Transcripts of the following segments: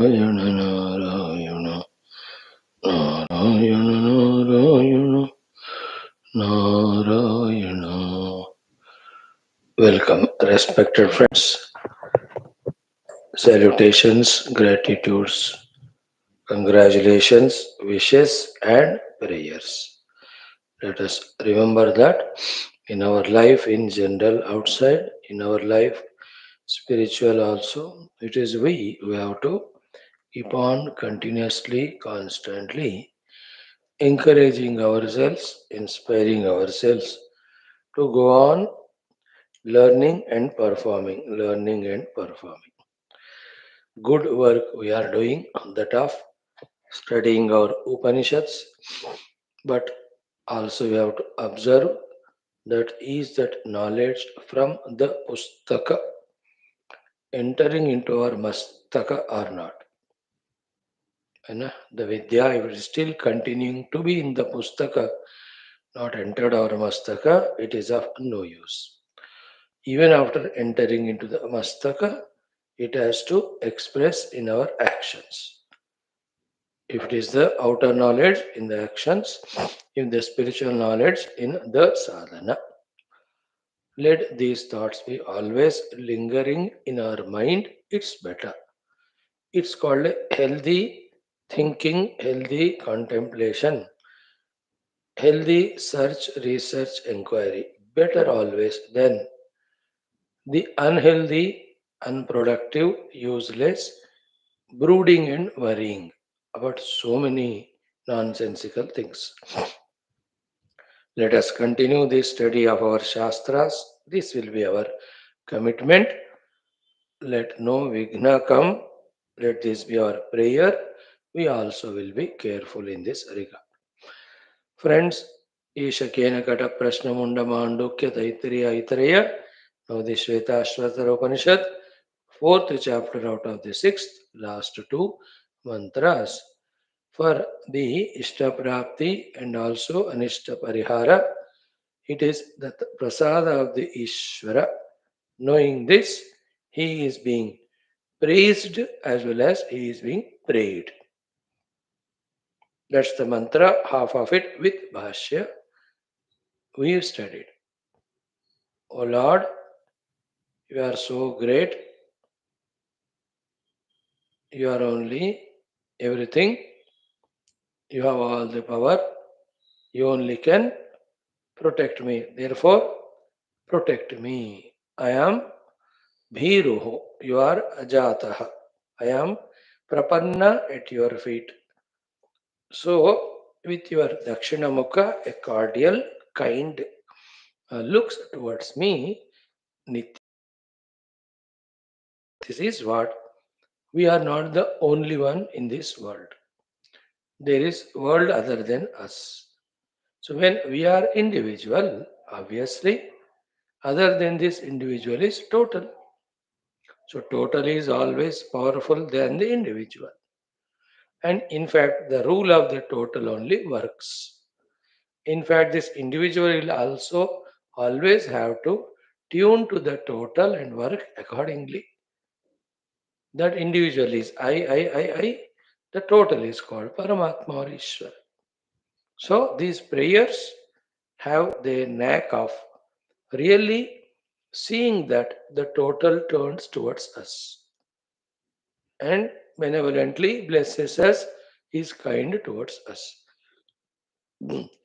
Narayana Narayana Narayana Narayana Narayana. Welcome, respected friends. Salutations, gratitudes, congratulations, wishes, and prayers. Let us remember that in our life in general, outside, in our life, spiritual also, it is we who have to keep on continuously, constantly encouraging ourselves, inspiring ourselves to go on learning and performing. Good work we are doing on that of studying our Upanishads, but also we have to observe that is that knowledge from the pustaka entering into our mastaka or not. And the Vidya, if it is still continuing to be in the pustaka, not entered our mastaka, it is of no use. Even after entering into the mastaka, it has to express in our actions. If it is the outer knowledge in the actions, if the spiritual knowledge in the sadhana. Let these thoughts be always lingering in our mind, it's better. It's called a healthy thinking, healthy contemplation, healthy search, research, inquiry. Better always than the unhealthy, unproductive, useless, brooding and worrying about so many nonsensical things. Let us continue the study of our Shastras. This will be our commitment. Let no Vigna come. Let this be our prayer. We also will be careful in this regard. Friends, Ishakena Kata Prashna Munda Mandukya Taittiriya Aitareya. Now the Shwethashwathara Upanishad, fourth chapter out of the sixth, last two mantras. For the Ishtaprapti and also Anishta Parihara, it is the prasada of the Ishvara. Knowing this, he is being praised as well as he is being prayed. That's the mantra, half of it with Bhashya we have studied. O Lord, you are so great, you are only everything, you have all the power, you only can protect me. Therefore, protect me. I am Bhiruho, you are Ajataha. I am Prapanna at your feet. So, with your Dakshina Mukha, a cordial, kind looks towards me, this is what we are not the only one in this world. There is world other than us. So when we are individual, obviously, other than this individual is total. So total is always powerful than the individual. And in fact, the rule of the total only works. In fact, this individual will also always have to tune to the total and work accordingly. That individual is I. The total is called Paramatma or Ishwar. So these prayers have the knack of really seeing that the total turns towards us and benevolently blesses us, is kind towards us.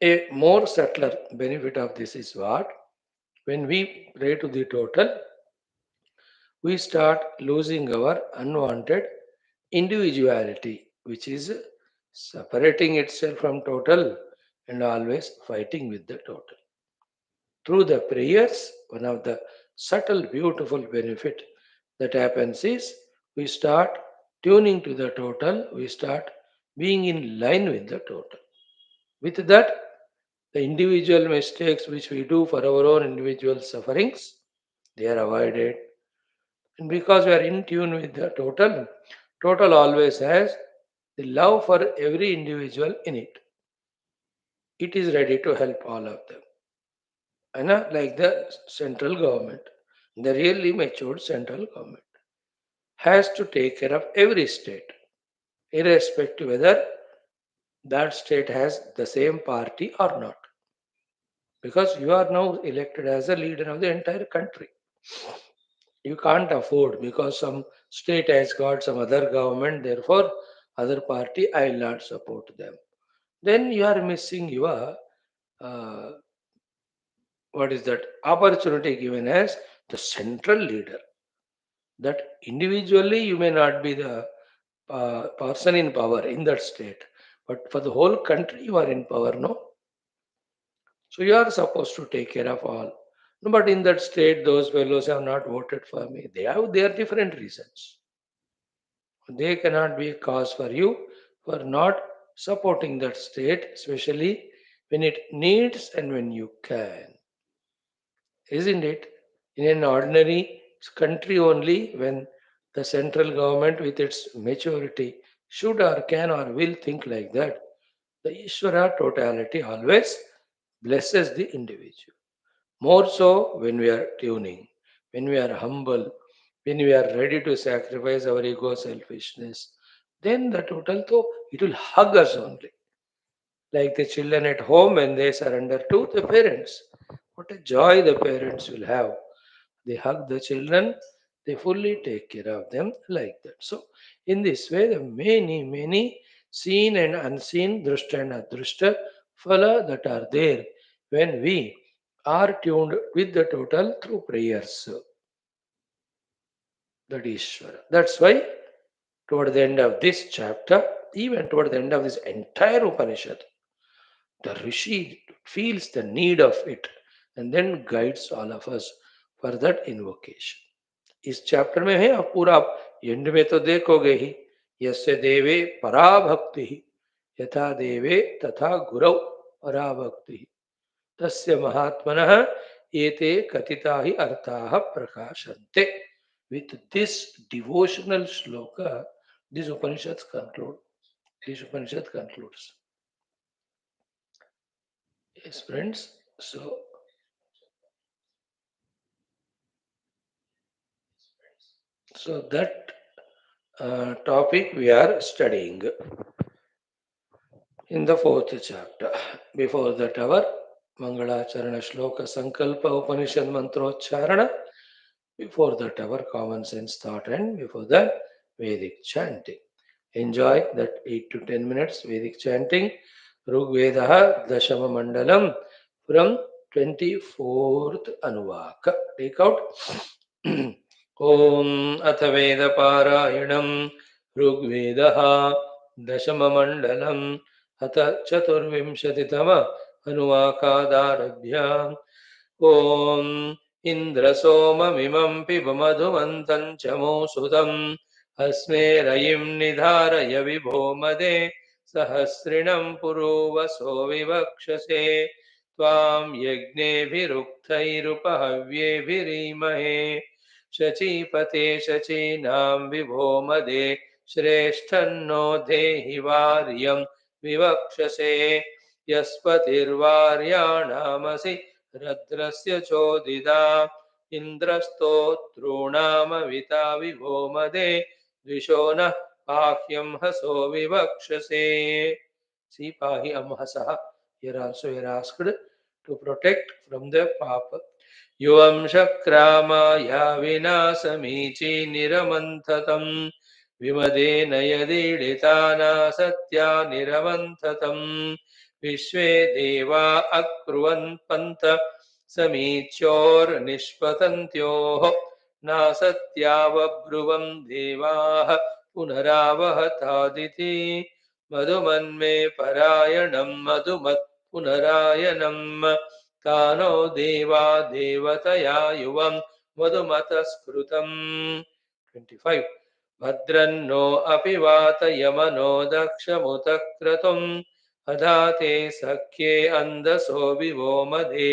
A more subtler benefit of this is what? When we pray to the total, we start losing our unwanted individuality, which is separating itself from total and always fighting with the total. Through the prayers, one of the subtle, beautiful benefit that happens is we start tuning to the total, we start being in line with the total. With that, the individual mistakes which we do for our own individual sufferings, they are avoided. And because we are in tune with the total, total always has the love for every individual in it. It is ready to help all of them. And like the central government, the really matured central government has to take care of every state. irrespective whether that state has the same party or not. Because you are now elected as a leader of the entire country. You can't afford because some state has got some other government, therefore other party I will not support them. Then you are missing your uh, what is that opportunity given as the central leader. That individually you may not be the person in power in that state, but for the whole country you are in power, no? So you are supposed to take care of all. No, but in that state, those fellows have not voted for me. They have their different reasons. They cannot be a cause for you for not supporting that state, especially when it needs and when you can. Isn't it? In an ordinary country only, when the central government with its maturity should or can or will think like that, the Ishvara totality always blesses the individual. More so when we are tuning, when we are humble, when we are ready to sacrifice our ego selfishness, then the total though it will hug us only. Like the children at home when they surrender to the parents. What a joy the parents will have. They hug the children, they fully take care of them like that. So in this way, the many seen and unseen, drishta and adrishta phala that are there when we are tuned with the total through prayers. That is Ishvara. That's why toward the end of this chapter, even toward the end of this entire Upanishad, the Rishi feels the need of it and then guides all of us for that invocation. इस chapter में है आप पूरा and में तो देखोगे ही यस्य देवे पराभक्ति यथा देवे तथा गुरौ पराभक्ति तस्य महात्मनः एते कथिता ही अर्थाः प्रकाशन्ते. With this devotional shloka, this Upanishad conclude. This Upanishad concludes. Yes, friends. So that topic we are studying in the fourth chapter. Before that, our Mangalacharana Shloka Sankalpa Upanishad Mantrocharana. Before that, our common sense thought, and before that, Vedic chanting. Enjoy that 8 to 10 minutes Vedic chanting. Rugvedaha Dashama Mandalam from 24th Anuvaka. Take out. ॐ अथ वेदपारायणं ऋग्वेदः दशममण्डलम् अथ चतुर्विंशतितम अनुवाकादारभ्य ॐ इन्द्रसोममिमं पिबमधुमन्तं च मोसुतम् अस्मे रयिं निधारय विभोमदे सहस्रिणं पुरोवसो विवक्षसे त्वां यज्ञेभिरुक्थैरुपहव्येभिरीमहे शचीपते शचीनां विभोमदे श्रेष्ठन्नो देहि वार्यं विवक्षसे यस्पतिर्वार्याणामसि रद्रस्य चोदिता इन्द्रस्तोतॄणामविता विभोमदे द्विषो नः पाह्यं हसो विवक्षसे. See, pahi amhasah. Here also we are asked to protect from the papa. युवं शक्रामाया विनाशमीची निरमन्थतम् विमदेन यदीडिताना Satya निरमन्थतम् विश्वे देवा अक्रुवन् पन्त समीच्योर्निष्पतन्त्योः नासत्यावब्रुवम् देवाः पुनरावहतादिति मधुमन्मे परायणम् मधुमत् पुनरायणम् तानो देवा देवतया युवं मधुमतस्कृतम्. 25. भद्रन्नो अपि वातयमनो दक्षमुतक्रतुम् अधाते सख्ये अन्धसो विवोमदे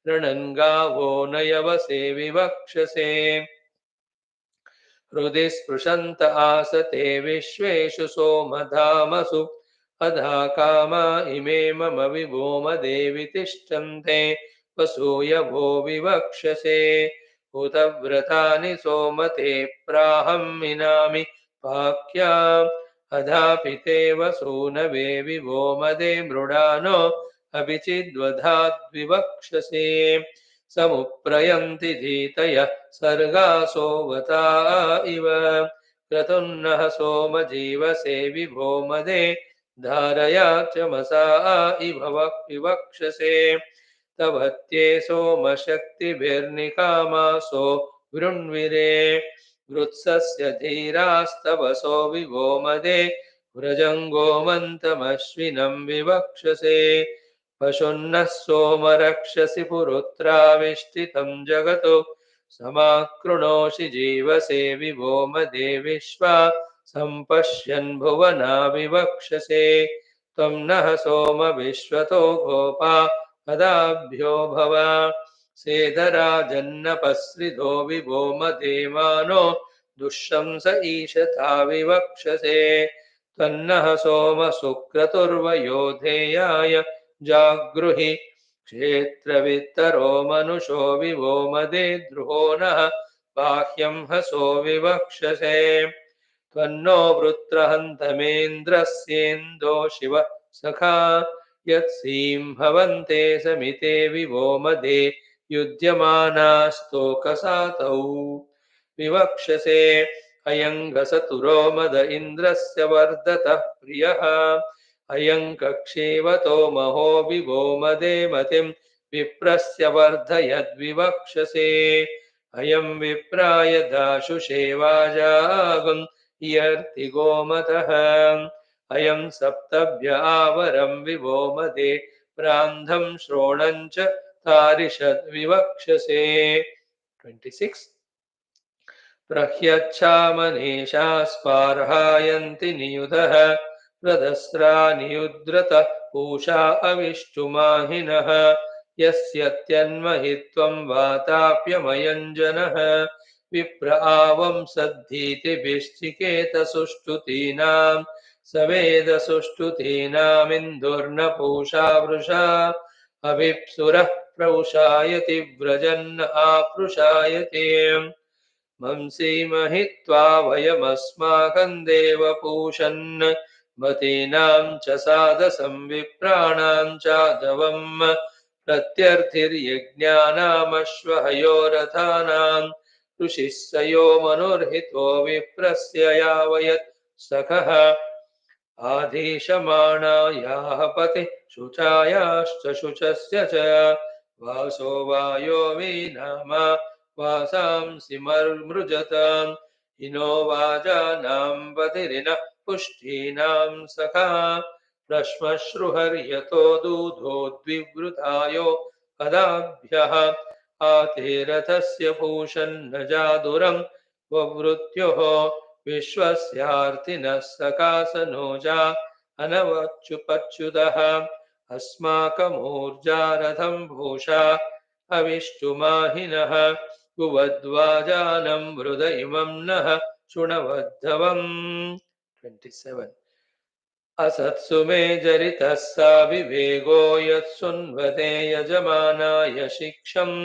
रणन्गावो नयवसे विवक्षसे हृदि स्पृशन्त आसते विश्वेषु सोमधामसु अधा कामा इमे मम विभोमदेवि तिष्ठन्ते वसूय भो विवक्षसे हुतव्रतानि सोमते प्राहं मिनामि पाक्या अधापितेव सूनवे विवो मदे मृडानो अभिचिद्वधाद्विवक्षसे समुप्रयन्ति धीतयः सर्गासोवता इव क्रतुन्नः सोमजीवसे विभो मदे धारयाचमसा इव विवक्षसे तवत्ये सोमशक्तिभिर्निकामासो वृण्विरे वृत्सस्य धीरास्तवसो विवो मदे व्रजङ्गोमन्तमश्विनं विवक्षसे पशुन्नः सोमरक्षसि पुरुत्राविष्टितं जगतो समाकृणोषि जीवसे विवो मदे विश्वा सम्पश्यन् भुवना विवक्षसे त्वं नः सोम विश्वतो गोपा पदाभ्यो भव सेदराजन्नपस्रिधो विभो मदेमानो दुःशंस ईशता विवक्षसे त्वन्नः सोम सुक्रतुर्वयोधेयाय जागृहि क्षेत्रवित्तरो मनुषो विवो मदे द्रुहो नः बाह्यं हसो विवक्षसे त्वन्नो वृत्रहन्तमेन्द्रस्येन्दो शिव सखा यत्सीं भवन्ते समिते विवो मदे युध्यमानास्तोकसातौ विवक्षसे अयं घसतुरो मद इन्द्रस्य वर्धतः प्रियः अयं कक्षेवतो महो विभो मदे मतिं विप्रस्य वर्धयद्विवक्षसे अयं विप्राय दाशुषे वाजागं यर्ति गोमतः अयं सप्तभ्य आवरं विभो मदे प्रान्धं श्रोणं च तारिषद्विवक्षसे 26 प्रह्यच्छामनीषा स्पार्हायन्ति नियुधः प्रदस्रा नियुद्रत पूषा अविष्टुमाहिनः यस्य त्यन्महित्वं वाताप्यमयञ्जनः विप्र आवं सद्धीतिभिश्चिकेतसुष्टुतीनां सवेदसुष्टुतीनामिन्दुर्न पूषा वृषा अभिप्सुरः प्रौषायति व्रजन् आपृषायते मंसीमहित्वा वयमस्माकं देवपूषन् मतीनां च सादसं विप्राणां चादवम् प्रत्यर्थिर्यज्ञानामश्वहयोरथानां ऋषिः स यो मनुर्हितो विप्रस्य यावयत् सखः आधीशमाणायाः पतिः शुचायाश्च शुचस्य च वासो वायो वीनामा वासांसि मर्मृजताम् इनो वाजानां पतिरिनः पुष्टीनां सखा प्रश्मश्रुहर्यतो दूधो द्विवृतायो पदाभ्यः आतेरथस्य पूषन्न जादुरं ववृत्योः विश्वस्यार्तिनः सकासनोजा अनवच्युपच्युतः अस्माकमूर्जारथं भूषा अविष्टुमाहिनः कुवद्वाजानं मृद इमं नः शृणवद्धवम् 27 असत्सु मे जरितः सा विवेगो यत्सुन्वते यजमानाय शिक्षम्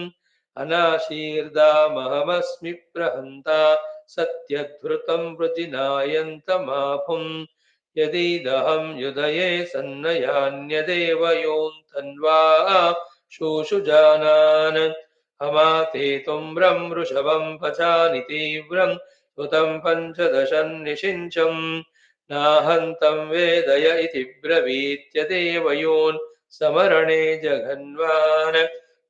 अनाशीर्दामहमस्मि प्रहन्ता सत्यधृतं वृजिनायन्तमापुम् यदीदहं युधये सन्नयान्यदेव योऽन्तन्वा शूशुजानान् अमाते तुम्रं वृषभं पचानि तीव्रं सुतं पञ्चदशन्निषिञ्चम् नाहन्तं वेदय इति ब्रवीत्यदेवयोन् समरणे जघन्वान्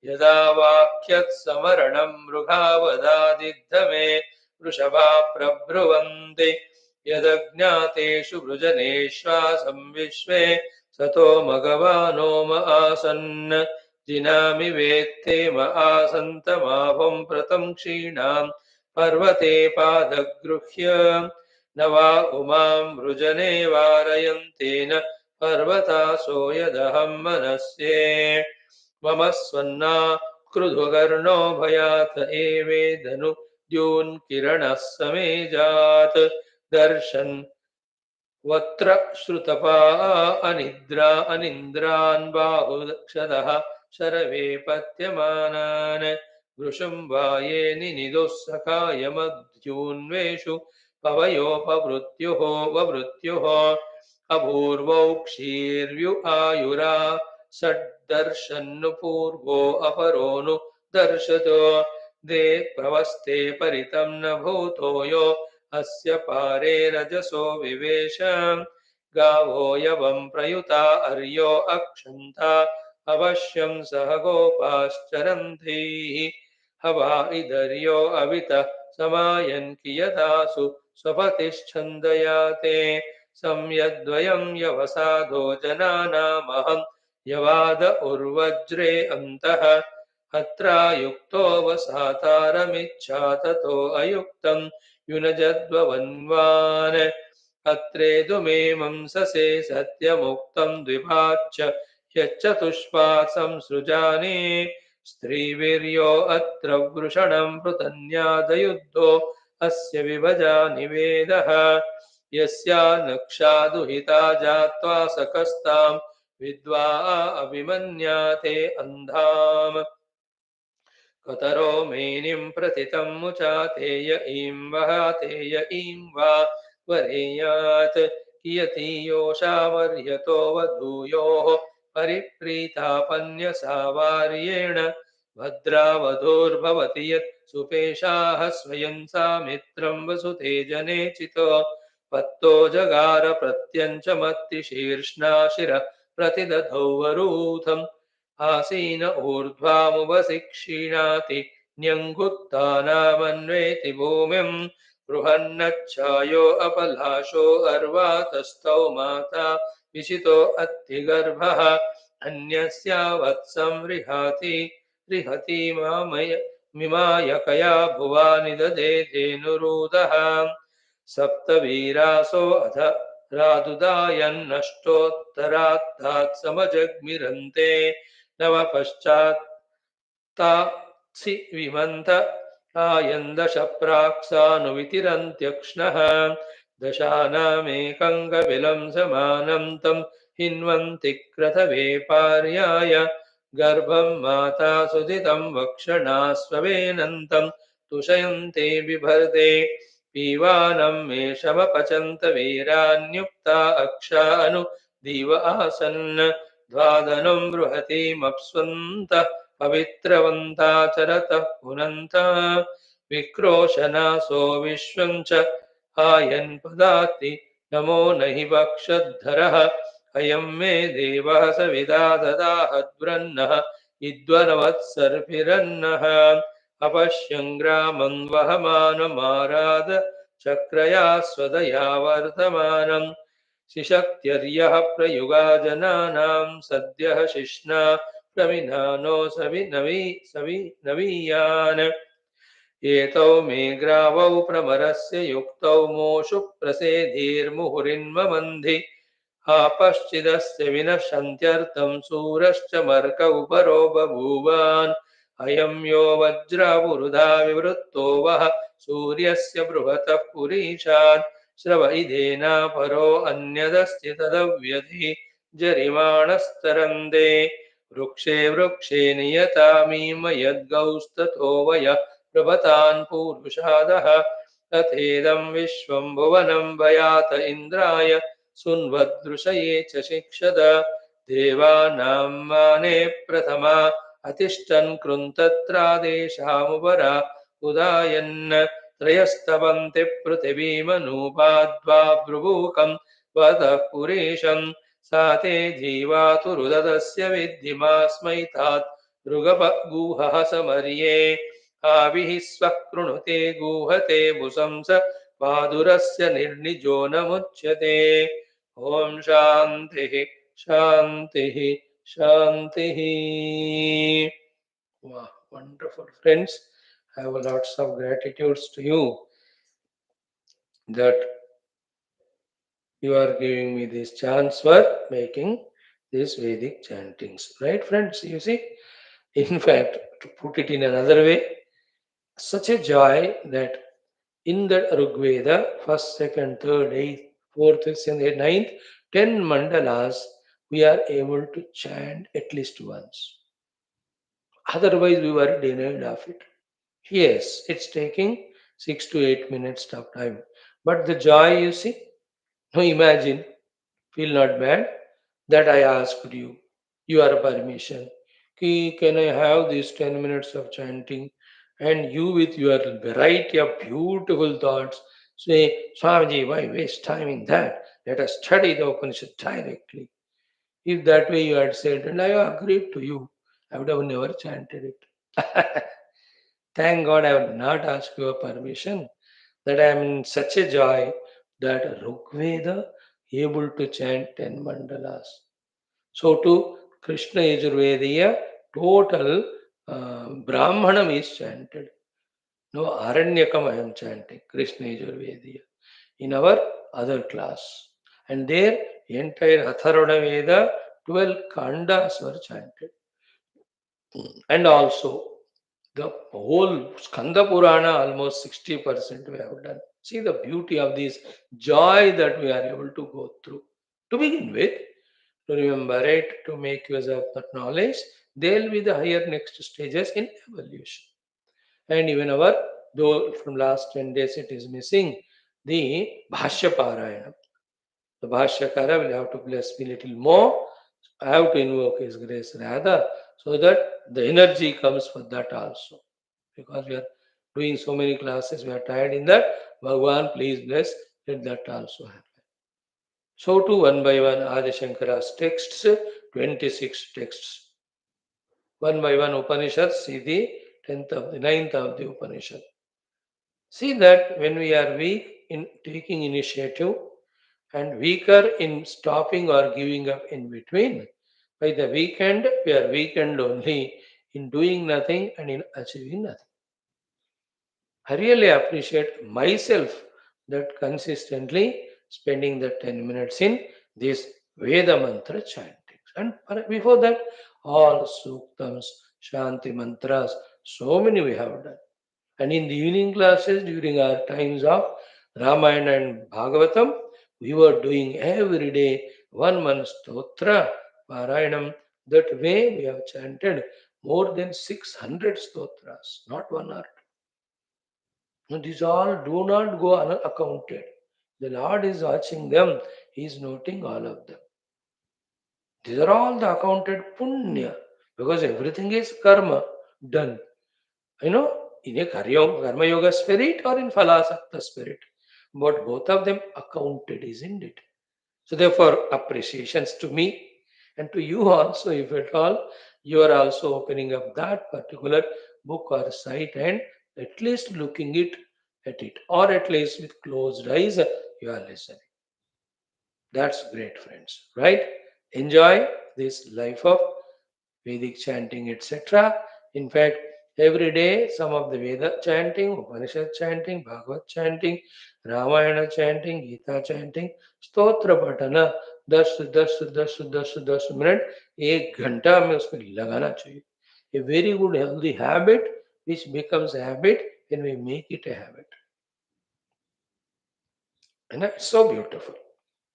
यदा वाक्यत्समरणं मृगावदादिग्धमे वृषभा प्रब्रुवन्ति यदज्ञातेषु वृजनेश्वासं विश्वे सतो मघवानोम आसन् जिनामि वेत्तेम आसन्तमाभं प्रतं क्षीणां पर्वते पादगृह्य न वा उमां वृजने वारयन्तेन पर्वतासो यदहं मनस्ये मम स्वन्ना क्रुधुकर्णो भयात् एवेदनु द्यून्किरणः समेजात् दर्शन् वत्र श्रुतपा अनिद्रा अनिन्द्रान् बाहुदक्षदः शरवे पत्यमानान् वृषं वाये निनिदुः सखायमद्यून्वेषु पवयोपवृत्युः ववृत्युः अपूर्वौ क्षीर्यु आयुरा षड्दर्शन्नु पूर्वो अपरो नु दर्शतो दे प्रवस्ते परितं न भूतो यो अस्य पारे रजसो विवेश गावो यवं प्रयुता अर्यो अक्षन्ता अवश्यं सह गोपाश्चरन्तीः हवा इदर्यो अवितः समायन् कियदासु स्वपतिश्छन्दयाते संयद्वयं यवसादो जनानामहं यवाद उर्वज्रे अन्तः अत्रायुक्तो वसातारमिच्छा ततो अयुक्तं युनजद्ववन्वान् अत्रेदुमेमं ससे सत्यमुक्तं द्विपाच्च यच्चतुष्पात् संसृजानि स्त्रीवीर्यो अत्र वृषणं पृतन्यादयुद्धो अस्य विभजानि वेदः यस्या नक्षा दुहिता जात्वा सकस्तां विद्वा अभिमन्याते अन्धाम् कतरो मेनिं प्रतितं मुचातेय ईं वहातेय ईं वा वरेयात् कियतीयोषावर्यतो वधूयोः परिप्रीतापन्यसावार्येण भद्रावधूर्भवति यत् सुपेशाः स्वयं सा मित्रं वसुते जने चितो पत्तो जगार प्रत्यञ्चमत्तिशीर्ष्णा शिरः प्रतिदधौ वरूथम् आसीन ऊर्ध्वामुवसि क्षीणाति न्यङ्गुत्थानामन्वेति भूमिं बृहन्नच्छायो अपलाशो अर्वातस्थौ माता विशितो अत्तिगर्भः अन्यस्या वत्सं रिहति मिमायकया भुवा निददे धेनुरुदः सप्तवीरासो अध रादुदायन्नष्टोत्तरात्तात् समजग्मिरन्ते नव पश्चात् तात्सि विमन्त आयन्दशप्राक्सानुवितिरन्त्यक्ष्णः दशानामेकं कपिलं समानं तं हिन्वन्ति क्रतवेपार्याय गर्भं माता सुदितं वक्षणा स्ववेनन्तं तुषयन्ते बिभर्ते पीवानं मेषमपचन्त वीरान्युक्ता अक्षा अनु दिव आसन् द्वादनं बृहतीमप्स्वन्तः पवित्रवन्ताचरतः पुनन्ता विक्रोशनासो विश्वं च आयन् पदाति नमो न हि वक्षद्धरः अयं मे देवः सविदा ददाहद्ब्रन्नः इद्वनवत्सर्पिरन्नः अपश्यं ग्रामं वहमानमाराद चक्रया स्वदया वर्तमानम् शिशक्त्यर्यः प्रयुगा जनानां सद्यः शिश्ना प्रविधानो सविनवीयान् एतौ मे ग्रावौ प्रमरस्य युक्तौ मोषु प्रसेधीर्मुहुरिन्ममन्धि आपश्चिदस्य विनशन्त्यर्थं सूरश्च मर्क उपरो बभूवान् अयं यो वज्रावुरुधा विवृत्तो वः सूर्यस्य बृहतः पुरीशान् श्रव इदेना परो अन्यदस्ति तदव्यधि जरिमाणस्तरन्दे वृक्षे वृक्षे नियतामीम यद्गौस्ततो वयः प्रभतान् पूरुषादः तथेदं विश्वं भुवनं भयात इन्द्राय सुन्वदृशये च शिक्षद देवानां माने प्रथमा अतिष्ठन् कृन्तत्रादेशामुपरा उदायन् त्रयस्तवन्ति पृथिवीमनूपाद्वा ब्रुवूकं वदः पुरेशं सा ते जीवातुरुदस्य विद्धिमास्मै तात् ऋगपगूहः समर्ये आविः स्वः कृणुते गूहते भुशंस पादुरस्य निर्निजो न मुच्यते ॐ शान्तिः शान्तिः शान्तिः Wow, wonderful friends. I have lots of gratitudes to you that you are giving me this chance for making these Vedic chantings. Right, friends? You see, in fact, to put it in another way, such a joy that in the Rigveda, first, second, third, eighth, fourth, fifth, and ninth, 10 mandalas, we are able to chant at least once. Otherwise, we were denied of it. Yes, it's taking 6 to 8 minutes of time. But the joy you see, now imagine, feel not bad that I asked you, your permission. Can I have these 10 minutes of chanting? And you, with your variety of beautiful thoughts, say, Swamiji, why waste time in that? Let us study the Upanishad directly. If that way you had said, and I agreed to you, I would have never chanted it. Thank God I have not asked your permission, that I am in such a joy that Rigveda able to chant 10 mandalas. So to Krishna Yajurvediya, total Brahmanam is chanted. No Aranyakam I am chanting, Krishna Yajurvediya, in our other class. And there, entire Atharvana Veda, 12 kandas were chanted. And also, the whole Skanda Purana, almost 60% we have done. See the beauty of this joy that we are able to go through. To begin with, to remember it, to make use of that knowledge, there will be the higher next stages in evolution. And even our, though from last 10 days it is missing, the Bhashya Parayana. The Bhashyakara will have to bless me little more. I have to invoke his grace rather, so that the energy comes for that also. Because we are doing so many classes, we are tired in that. Bhagwan, please bless, let that also happen. So too, one by one, Adi Shankara's texts, 26 texts. One by one Upanishads, see the 10th of the ninth of the Upanishad. See that when we are weak in taking initiative and weaker in stopping or giving up in between, by the weekend, we are weakened only in doing nothing and in achieving nothing. I really appreciate myself that consistently spending the 10 minutes in this Veda mantra chantings. And before that, all suktams, Shanti mantras, so many we have done. And in the evening classes, during our times of Ramayana and Bhagavatam, we were doing every day one month stotra, Parayanam. That way we have chanted more than 600 stotras, not one or two. Now, these all do not go unaccounted. The Lord is watching them, He is noting all of them. These are all the accounted punya because everything is karma done. In a karma yoga spirit or in Falasakta spirit. But both of them accounted, isn't it? So therefore, appreciations to me and to you also, if at all, you are also opening up that particular book or site and at least looking at it, or at least with closed eyes, you are listening. That's great, friends, right? Enjoy this life of Vedic chanting, etc. In fact, every day some of the Veda chanting, Upanishad chanting, Bhagavad chanting, Ramayana chanting, Gita chanting, स्तोत्र पठना 10 minute 1 घंटा में उसमें लगाना चाहिए. A very good healthy habit which becomes a habit when we make it a habit. And it's so beautiful.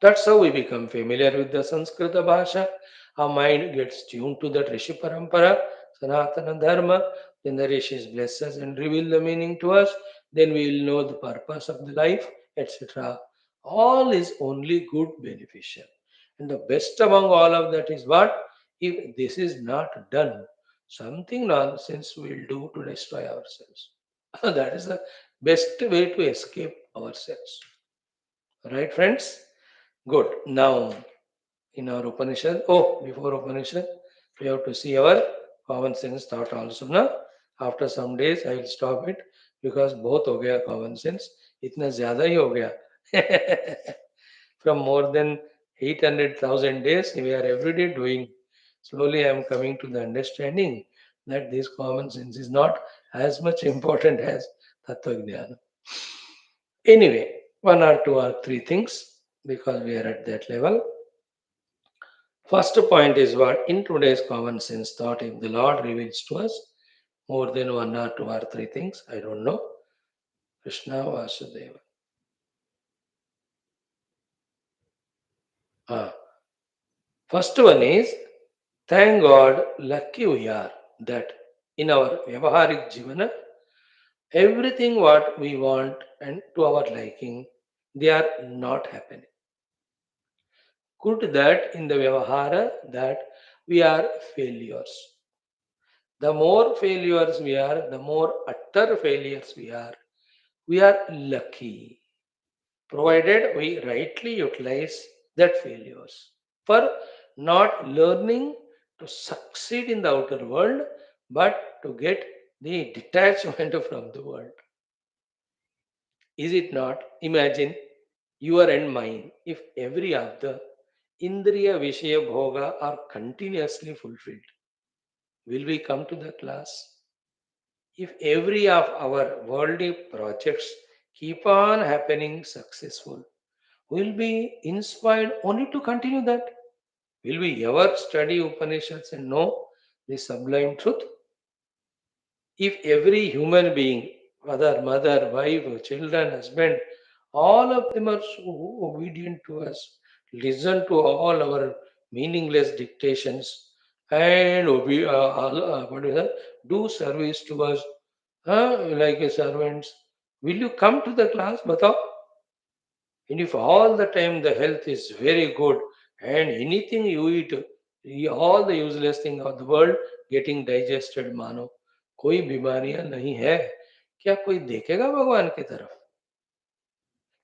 That's how we become familiar with the Sanskrit Bhasha. Our mind gets tuned to that Rishi Parampara, Sanatana Dharma. Then the Rishis bless us and reveal the meaning to us. Then we will know the purpose of the life, etc. All is only good beneficial. And the best among all of that is what? If this is not done, something nonsense we will do to destroy ourselves. That is the best way to escape ourselves. Right, friends? Good. Now, in our Upanishad, before Upanishad, we have to see our common sense thought also. Now, after some days, I will stop it because both हो गया common sense. इतना ज़्यादा ही हो गया. From more than 800,000 days, we are every day doing. Slowly, I am coming to the understanding that this common sense is not as much important as Tattva Jnana. Anyway, one or two or three things because we are at that level. First point is what in today's common sense thought, if the Lord reveals to us more than one or two or three things, I don't know. Krishna Vasudeva. Ah. First one is thank God, lucky we are that in our Vyavaharik Jivana, everything what we want and to our liking, they are not happening. Good that in the Vyavahara that we are failures. The more failures we are, the more utter failures we are. We are lucky, provided we rightly utilize that failures for not learning to succeed in the outer world, but to get the detachment from the world. Is it not? Imagine your and mine if every of the Indriya Vishaya Bhoga are continuously fulfilled. Will we come to the class? If every of our worldly projects keep on happening successful, will be inspired only to continue that? Will we ever study Upanishads and know the sublime truth? If every human being, father, mother, wife, children, husband, all of them are so obedient to us, listen to all our meaningless dictations, and what is that? Do service to us like a servants. Will you come to the class, Batao? And if all the time the health is very good and anything you eat, all the useless thing of the world getting digested मानो कोई बीमारियां नहीं है क्या कोई देखेगा भगवान की तरफ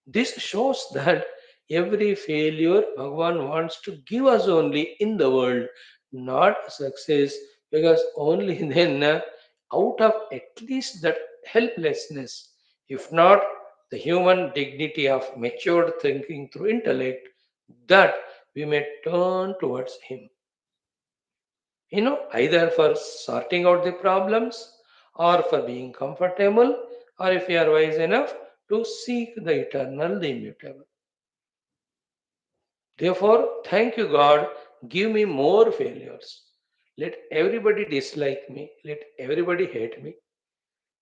this shows that every failure Bhagwan wants to give us only in the world, not success, because only then, out of at least that helplessness, if not the human dignity of matured thinking through intellect, that we may turn towards Him. Either for sorting out the problems or for being comfortable, or if we are wise enough to seek the eternal, the immutable. Therefore, thank you, God, give me more failures. Let everybody dislike me. Let everybody hate me.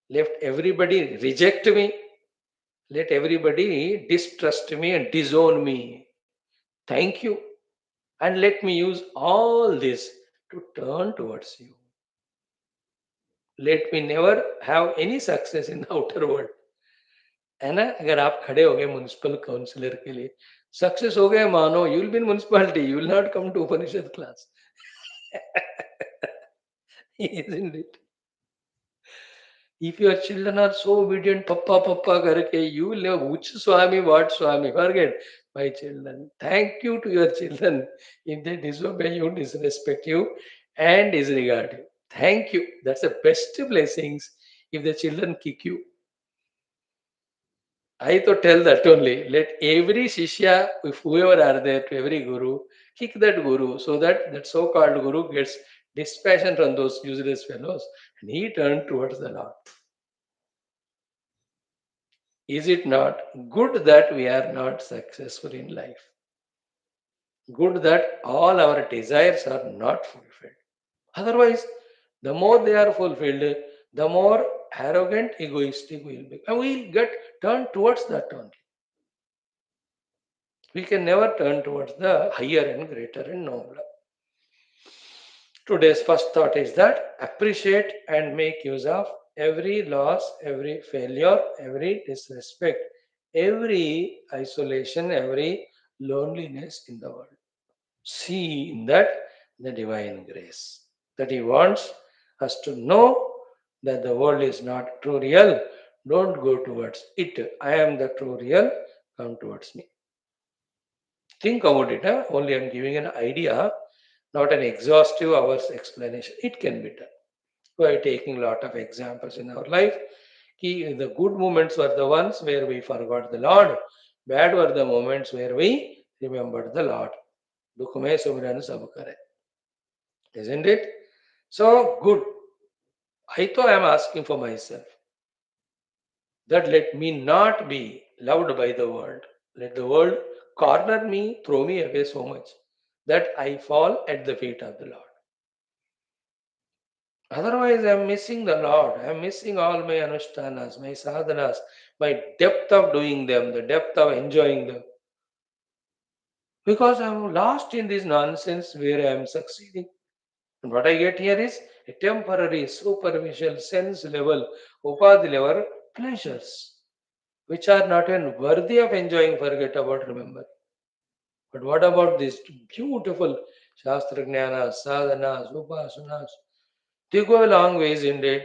Let everybody reject me. Let everybody distrust me and disown me. Thank you. And let me use all this to turn towards you. Let me never have any success in the outer world. है ना अगर आप खड़े हो गए municipal councillor के लिए success हो गए मानो you will be in municipality you will not come to Upanishad class isn't it? If your children are so obedient, papa, papa, karke, you will know which Swami, what Swami. Forget my children. Thank you to your children if they disobey you, disrespect you, and disregard you. Thank you. That's the best blessings if the children kick you. I to tell that only. Let every Shishya, if whoever are there, to every Guru, kick that Guru so that that so-called Guru gets dispassion from those useless fellows and he turned towards the Lord. Is it not good that we are not successful in life? Good that all our desires are not fulfilled. Otherwise, the more they are fulfilled, the more arrogant, egoistic we will be. And we will get turned towards that only. We can never turn towards the higher and greater and nobler. Today's first thought is that appreciate and make use of every loss, every failure, every disrespect, every isolation, every loneliness in the world. See in that the divine grace. That He wants us to know that the world is not true real. Don't go towards it. I am the true real. Come towards me. Think about it. Only I'm giving an idea, not an exhaustive hours explanation. It can be done by taking a lot of examples in our life. The good moments were the ones where we forgot the Lord. Bad were the moments where we remembered the Lord. दुख में सुमिरन सब करे. Isn't it? So good. I thought I'm asking for myself that let me not be loved by the world. Let the world corner me, throw me away so much that I fall at the feet of the Lord. Otherwise, I'm missing the Lord. I'm missing all my anushtanas, my sadhanas, my depth of doing them, the depth of enjoying them. Because I'm lost in this nonsense where I'm succeeding. And what I get here is a temporary, superficial, sense level, upadhi level pleasures. which are not even worthy of enjoying, forget about remembering. But what about these beautiful Shastra Jnana, sadhanas, upasanas? They go a long ways indeed.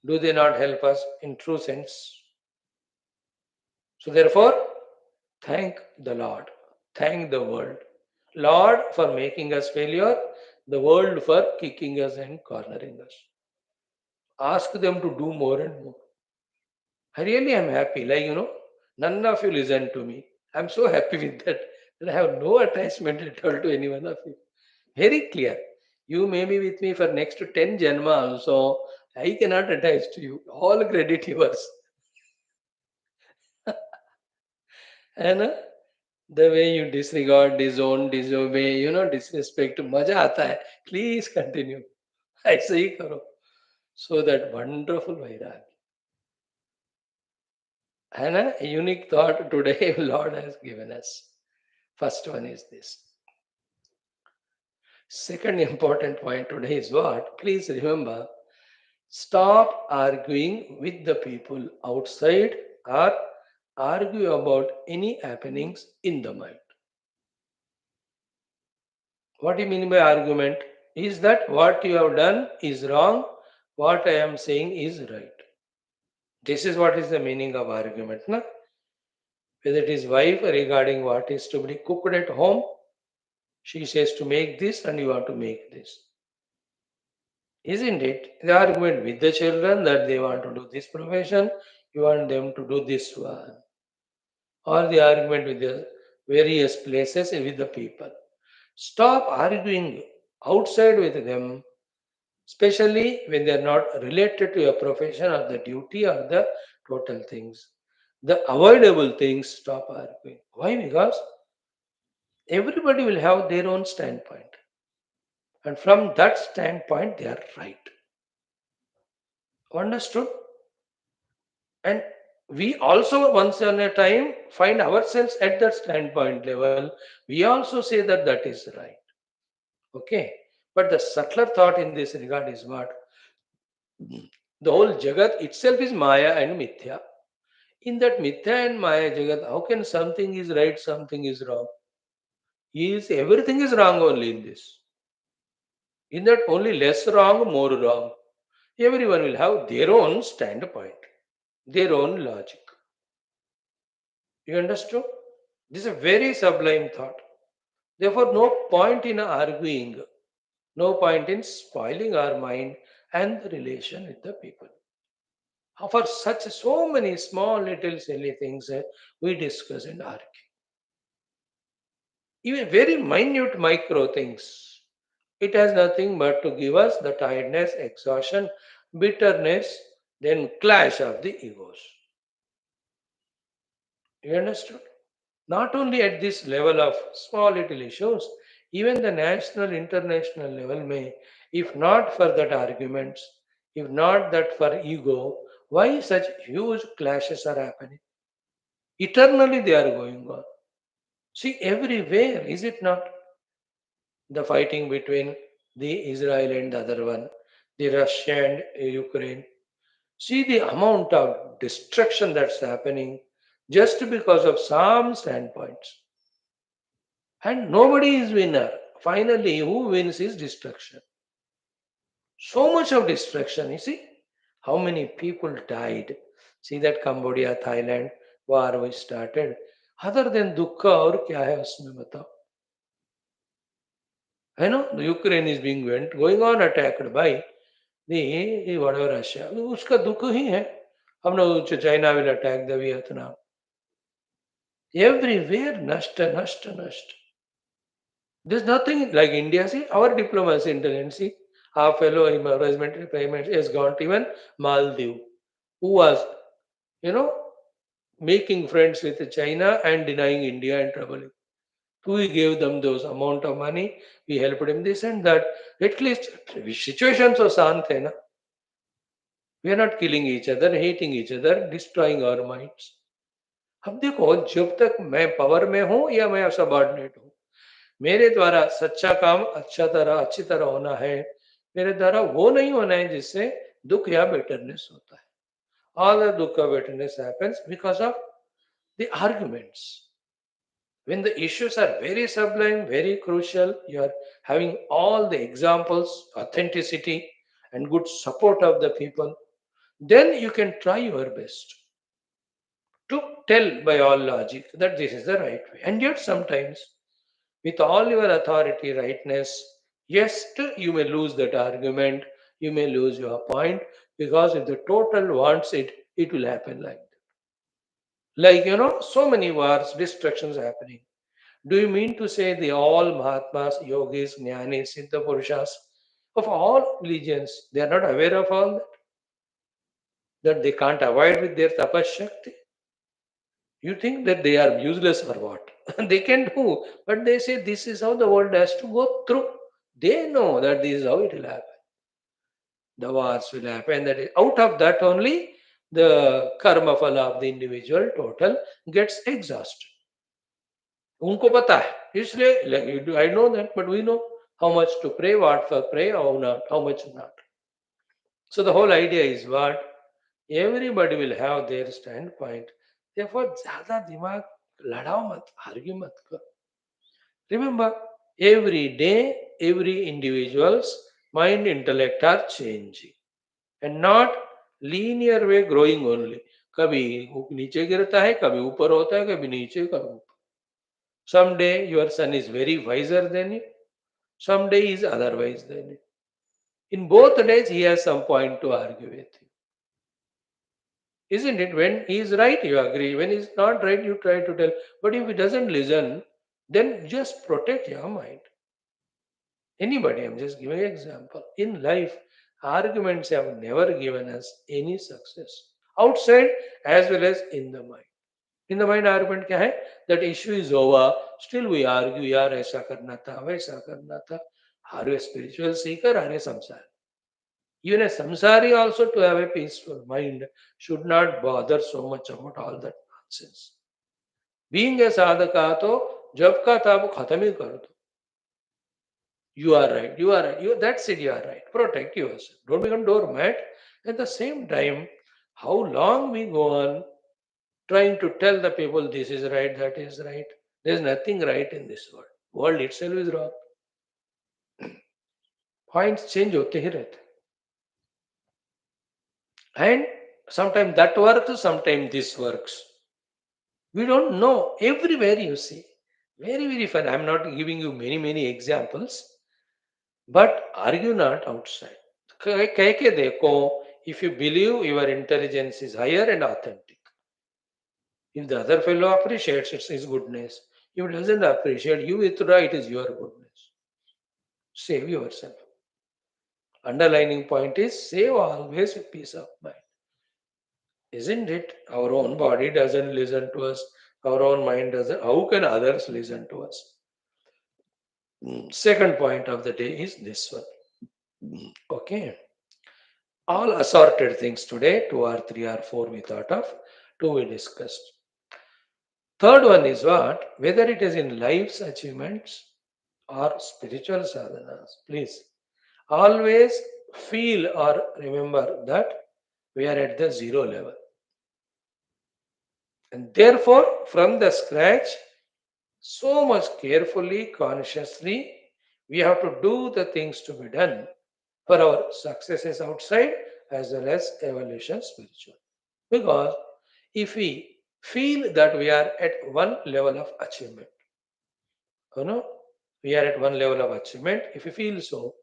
Do they not help us in true sense? So therefore, thank the Lord. Thank the world. Lord for making us failure, the world for kicking us and cornering us. Ask them to do more and more. I really am happy. Like, none of you listen to me. I'm so happy with that. That I have no attachment at all to any one of you. Very clear. You may be with me for next 10 janma also. I cannot attach to you. All credit yours. And the way you disregard, disown, disobey, disrespect, मजा आता है. Please continue. ऐसे ही करो. So that wonderful vairagya. And a unique thought today Lord has given us. First one is this. Second important point today is what? Please remember, stop arguing with the people outside or argue about any happenings in the mind. What do you mean by argument? Is that what you have done is wrong, what I am saying is right. This is what is the meaning of argument. Na? Whether it is wife regarding what is to be cooked at home, she says to make this and you want to make this. Isn't it? The argument with the children that they want to do this profession, you want them to do this one. Or the argument with the various places and with the people. Stop arguing outside with them, especially when they are not related to your profession or the duty or the total things. The avoidable things, stop arguing. Why? Because everybody will have their own standpoint. And from that standpoint, they are right. Understood? And we also, once on a time, find ourselves at that standpoint level. We also say that that is right. Okay? But the subtler thought in this regard is what? The whole Jagat itself is Maya and Mithya. In that Mithya and Maya Jagat, how can something is right, something is wrong? Is everything is wrong only in this. In that only less wrong, more wrong. Everyone will have their own standpoint, their own logic. You understood? This is a very sublime thought. Therefore, no point in arguing, no point in spoiling our mind and the relation with the people. For such so many small little silly things we discuss and argue. Even very minute micro things. It has nothing but to give us the tiredness, exhaustion, bitterness, then clash of the egos. You understood? Not only at this level of small little issues, even the national, international level may, if not for that arguments, if not that for ego, why such huge clashes are happening? Eternally they are going on. See, everywhere, is it not? The fighting between the Israel and the other one, the Russia and Ukraine. See the amount of destruction that's happening just because of some standpoints. And nobody is winner. Finally, who wins is destruction. So much of destruction, you see. How many people died? See that Cambodia, Thailand war we started. Other than दुख और क्या है उसमें बताओ? I know the Ukraine is being going on attacked by the whatever Russia. उसका दुख ही है. हमने China will attack the Vietnam. Everywhere nashta, nashta, nashta. There's nothing like India. See, our diplomacy intelligence. See, our fellow embarrassment payment has gone to even Maldives, who was, you know, making friends with China and denying India and troubling. We gave them those amount of money. We helped him this and that. At least situation so शांत है ना. We are not killing each other, hating each other, destroying our minds. अब देखो जब तक मैं power में हूं या मैं सबॉर्डिनेट हूं, मेरे द्वारा सच्चा काम अच्छी तरह होना है, मेरे द्वारा वो नहीं होना है जिससे दुख या बेटरनेस होता है. All the dukkha bitterness happens because of the arguments. When the issues are very sublime, very crucial, you are having all the examples, authenticity, and good support of the people, then you can try your best to tell by all logic that this is the right way. And yet, sometimes, with all your authority, rightness, yes, you may lose that argument, you may lose your point, because if the total wants it, it will happen like that. Like, so many wars, destructions happening. Do you mean to say the all Mahatmas, Yogis, Jnanis, Siddha Purushas of all religions, they are not aware of all that? That they can't avoid with their tapashakti? You think that they are useless or what? They can do, but they say this is how the world has to go through. They know that this is how it will happen. The wars will happen. That is, out of that only the karma phala of the individual total gets exhausted. उनको पता है इसलिए I know that, but we know how much to pray, what for pray, how much not. So the whole idea is what everybody will have their standpoint. Therefore ज़्यादा दिमाग लड़ाओ मत, argue मत करो. Remember, every day, every individual's mind intellect are changing and not linear way growing only. कभी नीचे गिरता है, कभी ऊपर होता है, कभी नीचे, कभी ऊपर. Someday your son is very wiser than you, someday he is otherwise than you. In both days, he has some point to argue with you. Isn't it? When he is right, you agree. When he is not right, you try to tell. But if he doesn't listen, then just protect your mind. Anybody, I'm just giving an example. In life, arguments have never given us any success. Outside as well as in the mind. In the mind, argument क्या है? That issue is over. Still we argue, यार ऐसा करना था, वैसा करना था. Are you a spiritual seeker? Are you a samsara? Even a samsari also to have a peaceful mind should not bother so much about all that nonsense. Being a sadhaka तो जब का था वो खत्म ही कर दो. You are right. You are right. That's it. You are right. Protect yourself. Don't become doormat. At the same time, how long we go on trying to tell the people this is right, that is right. There's nothing right in this world. World itself is wrong. Points change होते ही रहते हैं. And sometimes that works, sometimes this works. We don't know. Everywhere you see. Very, very fun. I'm not giving you many, many examples, but argue not outside. कह के देखो, if you believe your intelligence is higher and authentic. If the other fellow appreciates it's his goodness, if he doesn't appreciate, you withdraw, it is your goodness. Save yourself. Underlining point is save always with peace of mind. Isn't it? Our own body doesn't listen to us, our own mind doesn't. How can others listen to us? Second point of the day is this one. Okay. All assorted things today, two or three or four we thought of, two we discussed. Third one is what? Whether it is in life's achievements or spiritual sadhanas, please always feel or remember that we are at the zero level. And therefore, from the scratch, so much carefully, consciously, we have to do the things to be done for our successes outside as well as evolution spiritual. Because if we feel that we are at one level of achievement, you know, we are at one level of achievement, if we feel so,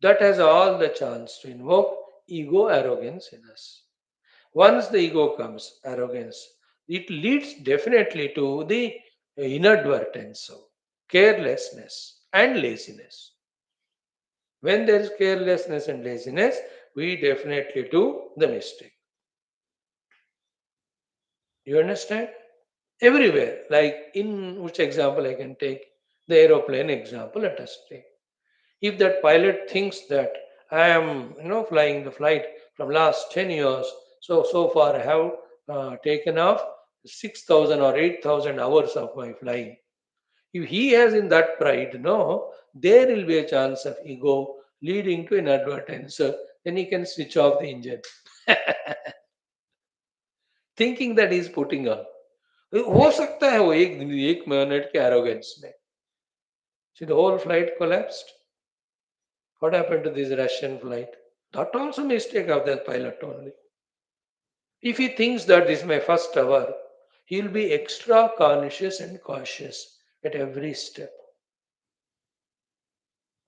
that has all the chance to invoke ego arrogance in us. Once the ego comes, arrogance, it leads definitely to the inadvertence of carelessness and laziness. When there is carelessness and laziness, we definitely do the mistake. You understand? Everywhere, like in which example I can take? The aeroplane example, let us take. If that pilot thinks that I am, flying the flight from last 10 years, so far I have taken off 6,000 or 8,000 hours of my flying. If he has in that pride, no, there will be a chance of ego leading to inadvertence. Then he can switch off the engine. thinking that he is putting on. हो सकता है वो एक minute के arrogance में. See, the whole flight collapsed. What happened to this Russian flight? That also mistake of that pilot only. If he thinks that this is my first hour, he will be extra conscious and cautious at every step.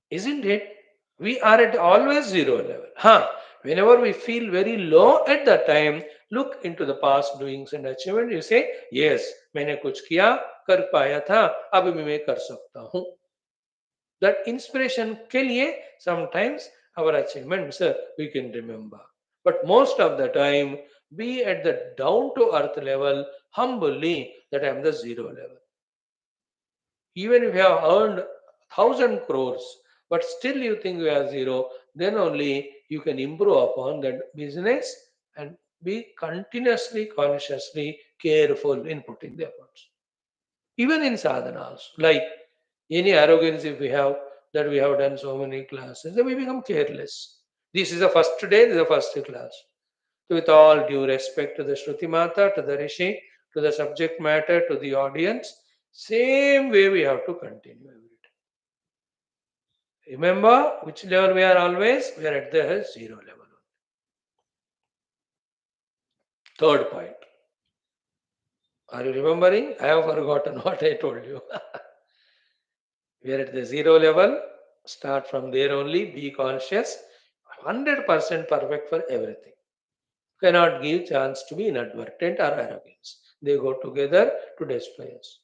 Isn't it? We are at always zero level. Whenever we feel very low at that time, look into the past doings and achievement. You say, yes, मैंने कुछ किया, कर पाया था, अब मैं कर सकता हूँ. That inspiration के लिए sometimes our achievements we can remember. But most of the time, be at the down to earth level, humbly, that I am the zero level. Even if you have earned 1,000 crores, but still you think you are zero, then only you can improve upon that business and be continuously, consciously careful in putting the efforts. Even in sadhanas, like any arrogance if we have, that we have done so many classes, then we become careless. This is the first day, this is the first class. So with all due respect to the Shruti Mata, to the Rishi, to the subject matter, to the audience, same way we have to continue every day. Remember which level we are always? We are at the zero level. Third point. Are you remembering? I have forgotten what I told you. We are at the zero level. Start from there only. Be conscious. 100% perfect for everything. Cannot give chance to be inadvertent or arrogance. They go together to destroy us.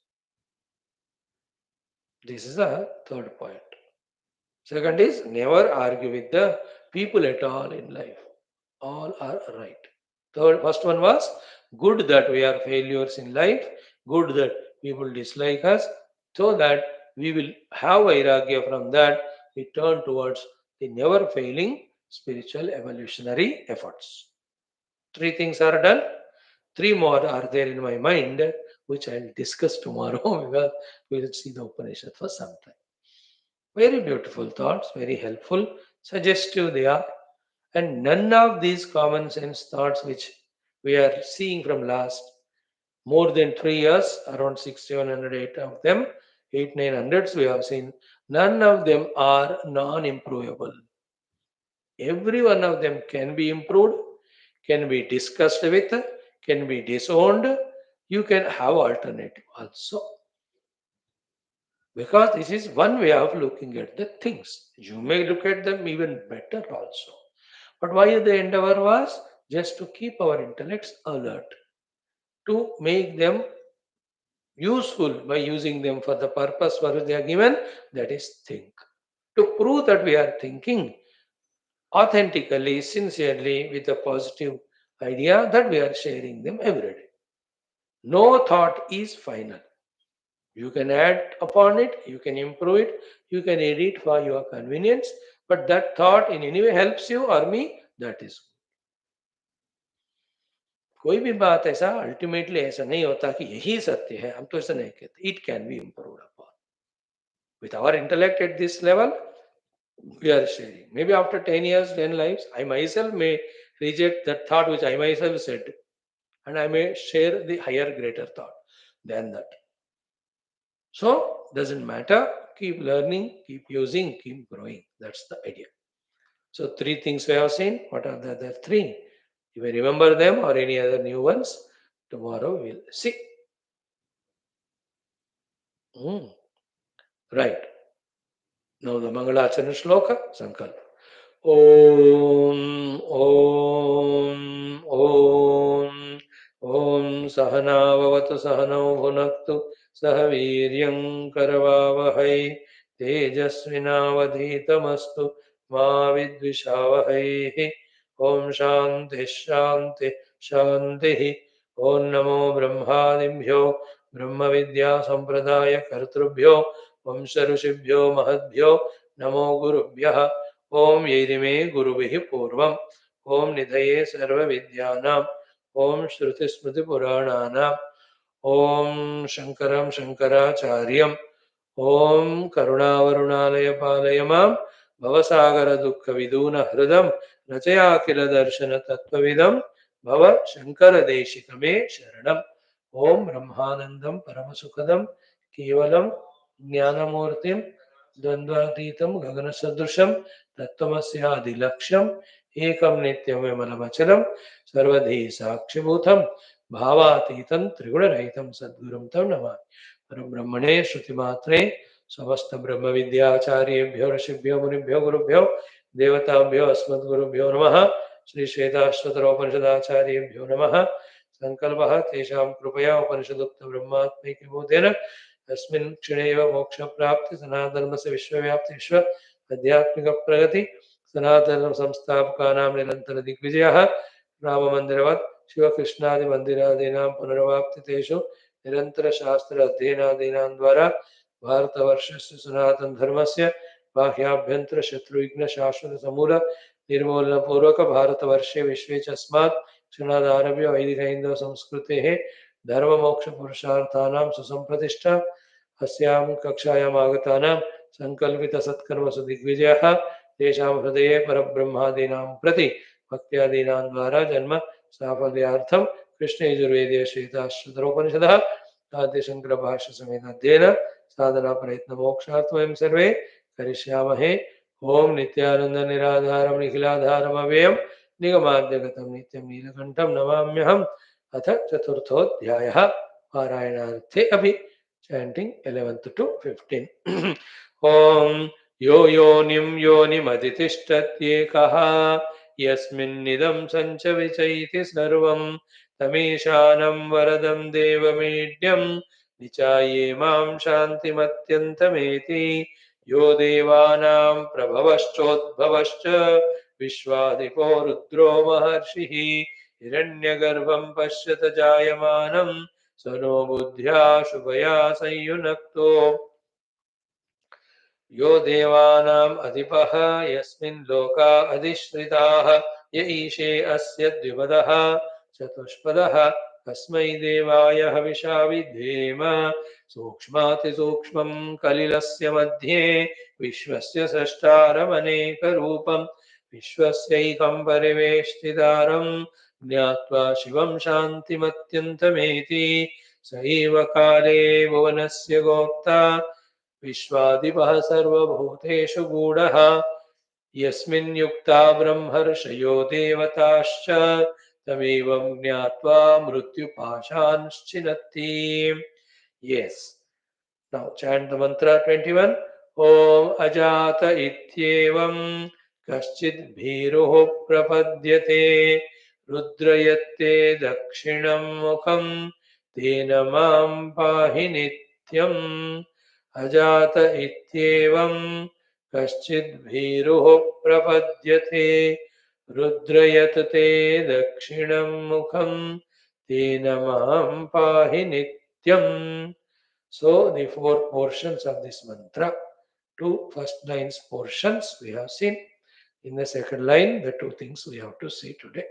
This is the third point. Second is never argue with the people at all in life. All are right. First one was good that we are failures in life, good that people dislike us, so that we will have vairagya from that, we turn towards the never failing spiritual evolutionary efforts. Three things are done. Three more are there in my mind, which I'll discuss tomorrow because we'll see the Upanishad for some time. Very beautiful thoughts, very helpful, suggestive they are. And none of these common sense thoughts which we are seeing from last more than 3 years, around 6, 700, 8 of them, 8, 900s we have seen, none of them are non-improvable. Every one of them can be improved, can be discussed with, can be disowned. You can have alternative also. Because this is one way of looking at the things. You may look at them even better also. But why the endeavor was? Just to keep our intellects alert, to make them useful by using them for the purpose for which they are given, that is think. To prove that we are thinking authentically, sincerely, with a positive idea, that we are sharing them every day. No thought is final. You can add upon it, you can improve it, you can edit for your convenience, but that thought in any way helps you or me, that is good. कोई भी बात ऐसा ultimately ऐसा नहीं होता कि यही सत्य है, हम तो ऐसा नहीं कहते. It can be improved upon. With our intellect at this level, we are sharing. Maybe after 10 years, 10 lives, I myself may reject that thought which I myself said, and I may share the higher, greater thought than that. So, doesn't matter. Keep learning, keep using, keep growing. That's the idea. So, three things we have seen. What are the other three? You may remember them or any other new ones. Tomorrow we'll see. Right. Now the Mangalacharana Shloka, Sankalpa. Om, Om, Om, Om Sahanavavatu Sahanau Bhunaktu Sahaviryam Karavavahai Tejasvinavadhitamastu Ma Vidvishavahai Om Shanti Shanti Shanti Om Namo Brahmadibhyo Brahma Vidya Sampradaya Kartrubhyo Vamsa Rushibhyo Mahadbhyo Namo Gurubhyah Om Yedime Gurubihi Purvam Om Nidhaye Sarva Vidyanam Om Shruti Smriti Purananam Om Shankaram Shankaracharyam Om Karunavarunalaya Palayamam Bhavasagara Dukkha Viduna Hridam Rachaya Kila Darshana Tattvavidam भव शंकर देशिकमे शरणम। ओम ब्रह्मानंदम परमसुखदम केवलम ज्ञानमूर्तिम द्वंद्वातीतम गगनसदृशम तत्त्वमस्यादिलक्ष्यम एकम नित्यम विमलमचलम सर्वधी साक्षिभूतम भावातीतं त्रिगुणरहितं सद्गुरुं तं नमामि। परब्रह्मणे श्रुतिमात्रे समस्त ब्रह्म विद्याचार्येभ्यो ऋषिभ्यो मुनिभ्यो गुरुभ्यो देवताभ्यो अस्मद्गुरुभ्यो नमः। श्री श्वेताश्वतरोपनिषदाचार्येभ्यो नमः। संकल्पः तेषां कृपया उपनिषदुक्त ब्रह्मात्मैक्यबोधेन तस्मिन् क्षणे एव मोक्षप्राप्ति सनातनधर्मस्य विश्वव्याप्ति आध्यात्मिकप्रगति सनातनसंस्थापकानां निरन्तरदिग्विजयः राममन्दिरवत् शिवकृष्णादिमन्दिरादीनां पुनरवाप्तितेषु निरन्तरशास्त्र अध्ययनादीनां द्वारा भारतवर्षस्य सनातनधर्मस्य बाह्याभ्यन्तरशत्रुघ्नशाश्वतसमूल निर्मूलनपूर्वक भारतवर्षे विश्वे च अस्मात् क्षणादारभ्य वैदिकहिन्दुसंस्कृतेः धर्ममोक्षपुरुषार्थानां सुसम्प्रतिष्ठा अस्यां कक्षायाम् आगतानां सङ्कल्पितसत्कर्मसु दिग्विजयः तेषां हृदये परब्रह्मादीनां प्रति भक्त्यादीनां द्वारा जन्म साफल्यार्थं कृष्णयजुर्वेदीय श्वेताश्वतरोपनिषदः आद्यशङ्करभाष्यसमेताध्ययन साधना प्रयत्न मोक्षार्थं वयं सर्वे करिष्यामहे। ओम नित्यानंद निराधारं निखिलाधारम् अव्ययं निगमाद्यगतं नित्यं नीलकण्ठं नमाम्यहम्। अथ चतुर्थोऽध्यायः पारायणार्थे अपि chanting 11th to 15. Om यो योनिं योनिमधितिष्ठत्येकः यस्मिन्निदं सञ्च विचैति सर्वं तमीशानं वरदं देवमीड्यं निचाये मां शान्तिमत्यन्तमेति यो देवानां प्रभवश्चोद्भवश्च विश्वादिको रुद्रो महर्षिः हिरण्यगर्भं पश्यत जायमानं स नो बुद्ध्या शुभया संयुनक्तो यो देवानाम् अधिपः यस्मिन् लोका अधिश्रिताः य ईशे अस्य द्विपदः चतुष्पदः तस्मै देवाय हविषा विधेम सूक्ष्मातिसूक्ष्मं कलिलस्य मध्ये विश्वस्य सृष्टारमनेकरूपं विश्वस्यैकं परिवेष्टितारं ज्ञात्वा शिवं शान्तिमत्यन्तमेति स एव काले भुवनस्य गोप्ता विश्वादिपः सर्वभूतेषु गूढः यस्मिन् युक्ता ब्रह्मर्षयो देवताश्च तमेवं ज्ञात्वा मृत्युपाशान्श्चिनत्ति. Yes. Now chant the mantra 21. Om Ajata Ityevam Kaschid Bhiruh Prapadyate Rudrayatte Dakshinam Mukham Tena Mam Pahi Nityam. अजात इत्येवं कश्चिद् भीरुः प्रपद्यते रुद्रयत ते दक्षिणं मुखं तेन मां पाहि नित्यम्. So the four portions of this mantra, two first lines portions we have seen. In the second line, the two things we have to see today.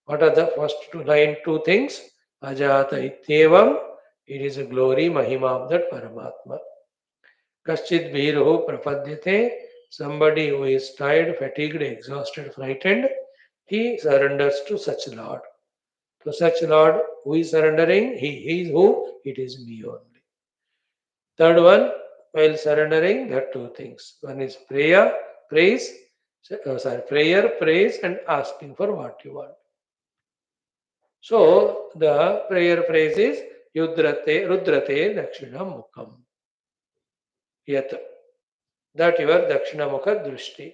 What are the first two things? Ajata ityevam, it is a glory, mahima of that Paramatma. Kaschid bhiruhu prapadyate, somebody who is tired, fatigued, exhausted, frightened, he surrenders to such Lord. To such Lord who is surrendering, he is who? It is me only. Third one, while surrendering, there are two things. One is prayer, praise, prayer, praise, and asking for what you want. So the prayer phrase is rudrate dakshinam mukham. Yat. That your dakshina mukha drushti.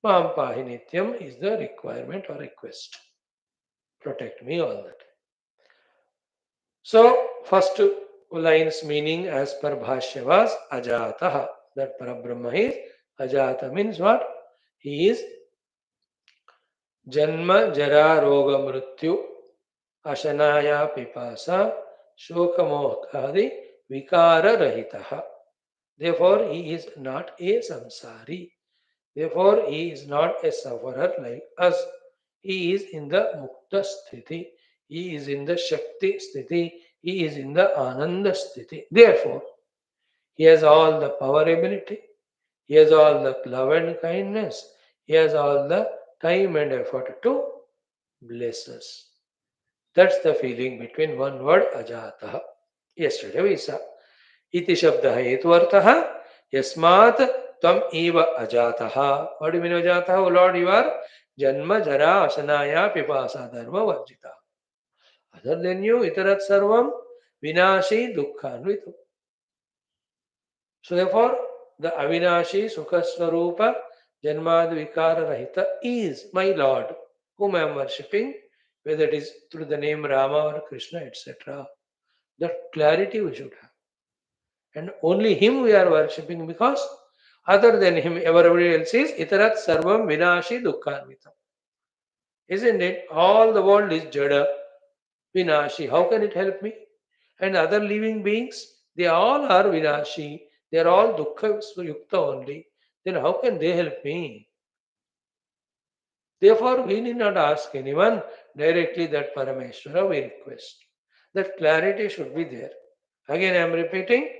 Mam pahi nityam is the requirement or request. Protect me all that. So first line's meaning as per Bhashya was ajataha. That Parabrahma is ajata means what? He is janma jara roga mrityu ashanaya pipasa shokamohkadi vikara rahitaha. Therefore, he is not a samsari. Therefore, he is not a sufferer like us. He is in the mukta sthiti. He is in the shakti sthiti. He is in the ananda sthiti. Therefore, he has all the power ability. He has all the love and kindness. He has all the time and effort to bless us. That's the feeling between one word ajataha. Yesterday we saw. Iti shabdaha etvartaha yasmat tvam eva ajataha. What do you mean ajataha? Oh Lord, you are janma jara asanaya pipasa dharma varjita. Other than you, itarat sarvam vinashi dukkhanvitu. So therefore, the Avinashi Sukhaswarupa Janmad Vikara Rahita is my Lord, whom I am worshipping, whether it is through the name Rama or Krishna, etc. That clarity we should have. And only Him we are worshipping because other than Him, everybody else is Itarat Sarvam Vinashi Dukkhanvitam. Isn't it? All the world is Jada, Vinashi. How can it help me? And other living beings, they all are Vinashi. They are all Dukkha Yukta only. Then how can they help me? Therefore, we need not ask anyone directly that Parameshwara we request. That clarity should be there. Again, I am repeating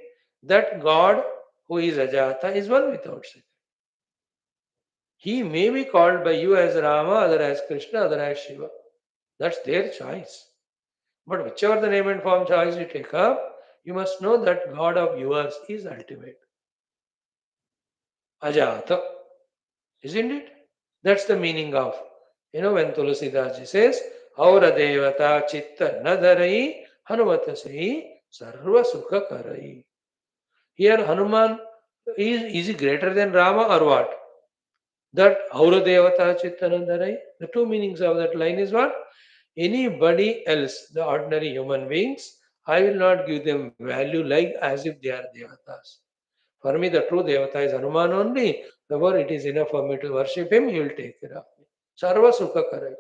that God who is Ajata is one without second. He may be called by you as Rama, other as Krishna, other as Shiva. That's their choice. But whichever the name and form choice you take up, you must know that God of yours is ultimate. Ajata, isn't it? That's the meaning of, when Tulasidas says, Aura Devata Chitta Nadarai Hanumatasai Sarva Sukha Karai. Here Hanuman is he greater than Rama or what? That Aura Devata Chitta Nadarai. The two meanings of that line is what? Anybody else, the ordinary human beings, I will not give them value like as if they are devatas. For me, the true devata is Hanuman only. Therefore, it is enough for me to worship him. He will take care of me. Sarva Sukha Karai.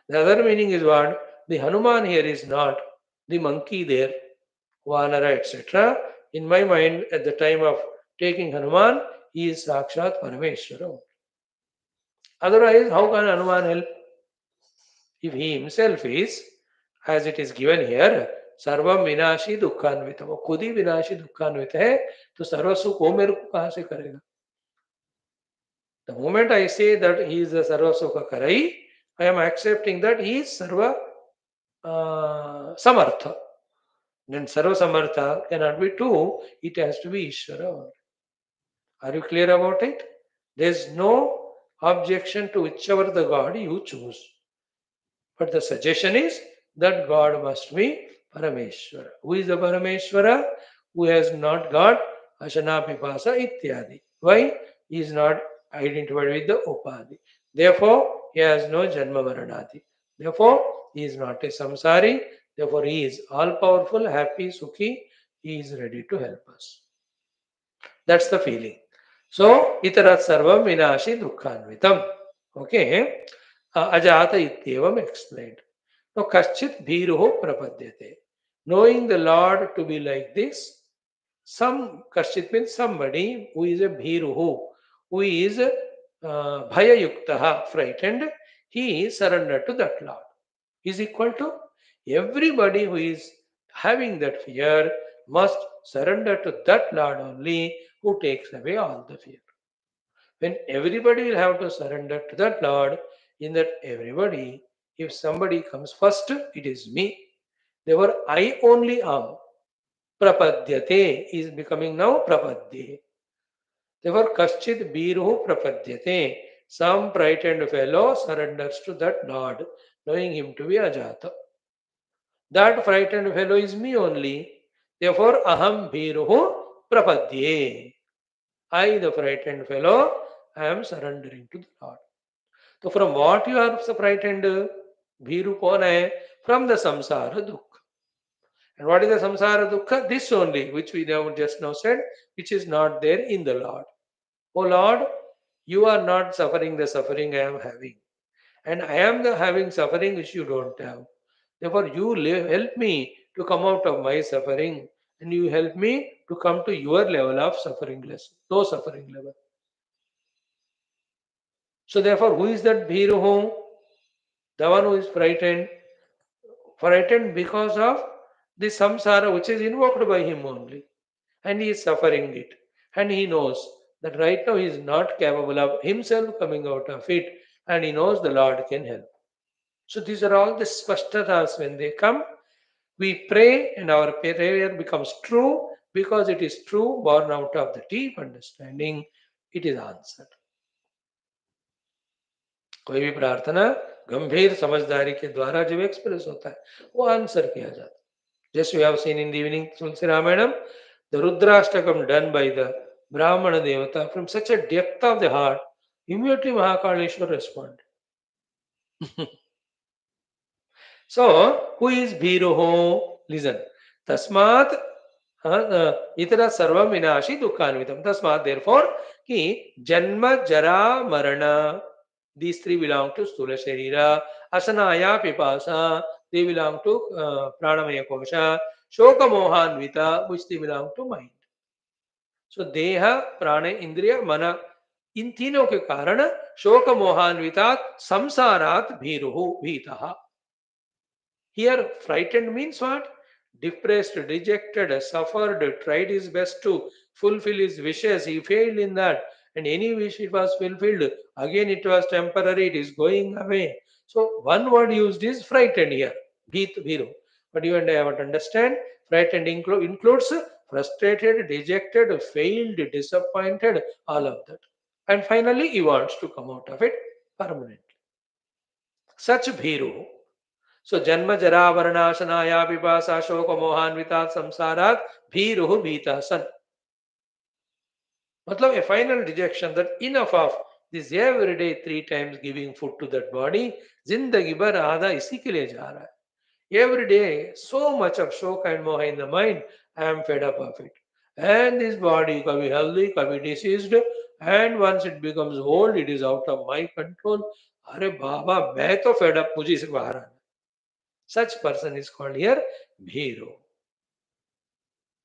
The other meaning is what? The Hanuman here is not the monkey there, Vanara, etc. In my mind, at the time of taking Hanuman, he is Sakshat Parameshwara. Otherwise, how can Hanuman help? If he himself is, as it is given here, सर्वम विनाशी दुखान्वित, वो खुद ही विनाशी दुखान्वित है, तो सर्व सुख वो मेरे को कहां से करेगा? The moment I say that he is the sarva sukha karai, I am accepting that he is sarva samartha. Then sarva samartha cannot be two, it has to be Ishvara. Are you clear about it? There is no objection to whichever the God you choose. But the suggestion is that God must be Parameshwara. Who is the Parameshwara? Who has not got Ashana Pipasa Ityadi. Why? He is not identified with the Upadi. Therefore, he has no Janma Maranadi. Therefore, he is not a Samsari. Therefore, he is all powerful, happy, Sukhi. He is ready to help us. That's the feeling. So, Itarat Sarvam Vinashi Dukkhanvitam. Okay. Ajata Ityevam explained. Now, Kaschit Bhiruho Prapadyate. Knowing the Lord to be like this, some Kaschit means somebody who is a Bhiruhu, who is Bhaya Yuktaha, frightened, he is surrendered to that Lord. Is equal to everybody who is having that fear must surrender to that Lord only who takes away all the fear. When everybody will have to surrender to that Lord, in that everybody, if somebody comes first, it is me. Therefore, I only am. Prapadyate is becoming now prapadye. Therefore, kaschid biruhu prapadyate. Some frightened fellow surrenders to that Lord, knowing him to be ajata. That frightened fellow is me only. Therefore, aham biruhu prapadye. I, the frightened fellow, I am surrendering to the Lord. So from what you are frightened? Bhiru kaun hai? From the samsara dukkha. And what is the samsara dukkha? This only, which we have just now said, which is not there in the Lord. Oh Lord, you are not suffering the suffering I am having. And I am the having suffering which you don't have. Therefore, you help me to come out of my suffering, and you help me to come to your level of suffering less, no suffering level. So therefore, who is that Bhiru? The one who is frightened because of the samsara which is invoked by him only. And he is suffering it. And he knows that right now he is not capable of himself coming out of it. And he knows the Lord can help. So these are all the spashtatas. When they come, we pray and our prayer becomes true because it is true, born out of the deep understanding. It is answered. कोई भी प्रार्थना गंभीर समझदारी के द्वारा जब express होता है वो आंसर किया जाता है. Just we have seen in the evening Tulsi Ramayanam, the Rudrashtakam done by the Brahmana Devata from such a depth of the heart, immediately Mahakaleshwar responded. So, who is Bhiroho? Listen. Tasmat itara sarvam vinashi dukkhanvitam. Tasmat, therefore, ki janma jara marana. These three belong to Stula Sharira. Asanaya Pipasa, they belong to Pranamaya Kosha. Shoka Mohanvita, which they belong to mind. So Deha, Prana, Indriya, Mana. इन तीनों के कारण शोक मोहान्वितात संसारात भीरुहु भीतः. Here, frightened means what? Depressed, dejected, suffered, tried his best to fulfill his wishes. He failed in that, and any wish it was fulfilled, again it was temporary, it is going away. So, one word used is frightened here, bhiru. But you and I have to understand frightened includes frustrated, dejected, failed, disappointed, all of that. And finally, he wants to come out of it permanently. Such bhiru. So जन्म जरा वर्णाशनाया पिपासा शोक मोहान्विता संसारात भीरुहु भीतः सन. मतलब a final rejection that enough of this every day 3 times giving food to that body. जिंदगी भर आधा इसी के लिए जा रहा है. Every day so much of shock and moha in the mind. I am fed up of it. And this body कभी healthy, कभी diseased, and once it becomes old, it is out of my control. अरे बाबा मैं तो fed up, मुझे इससे बाहर आना. Such person is called here भीरो.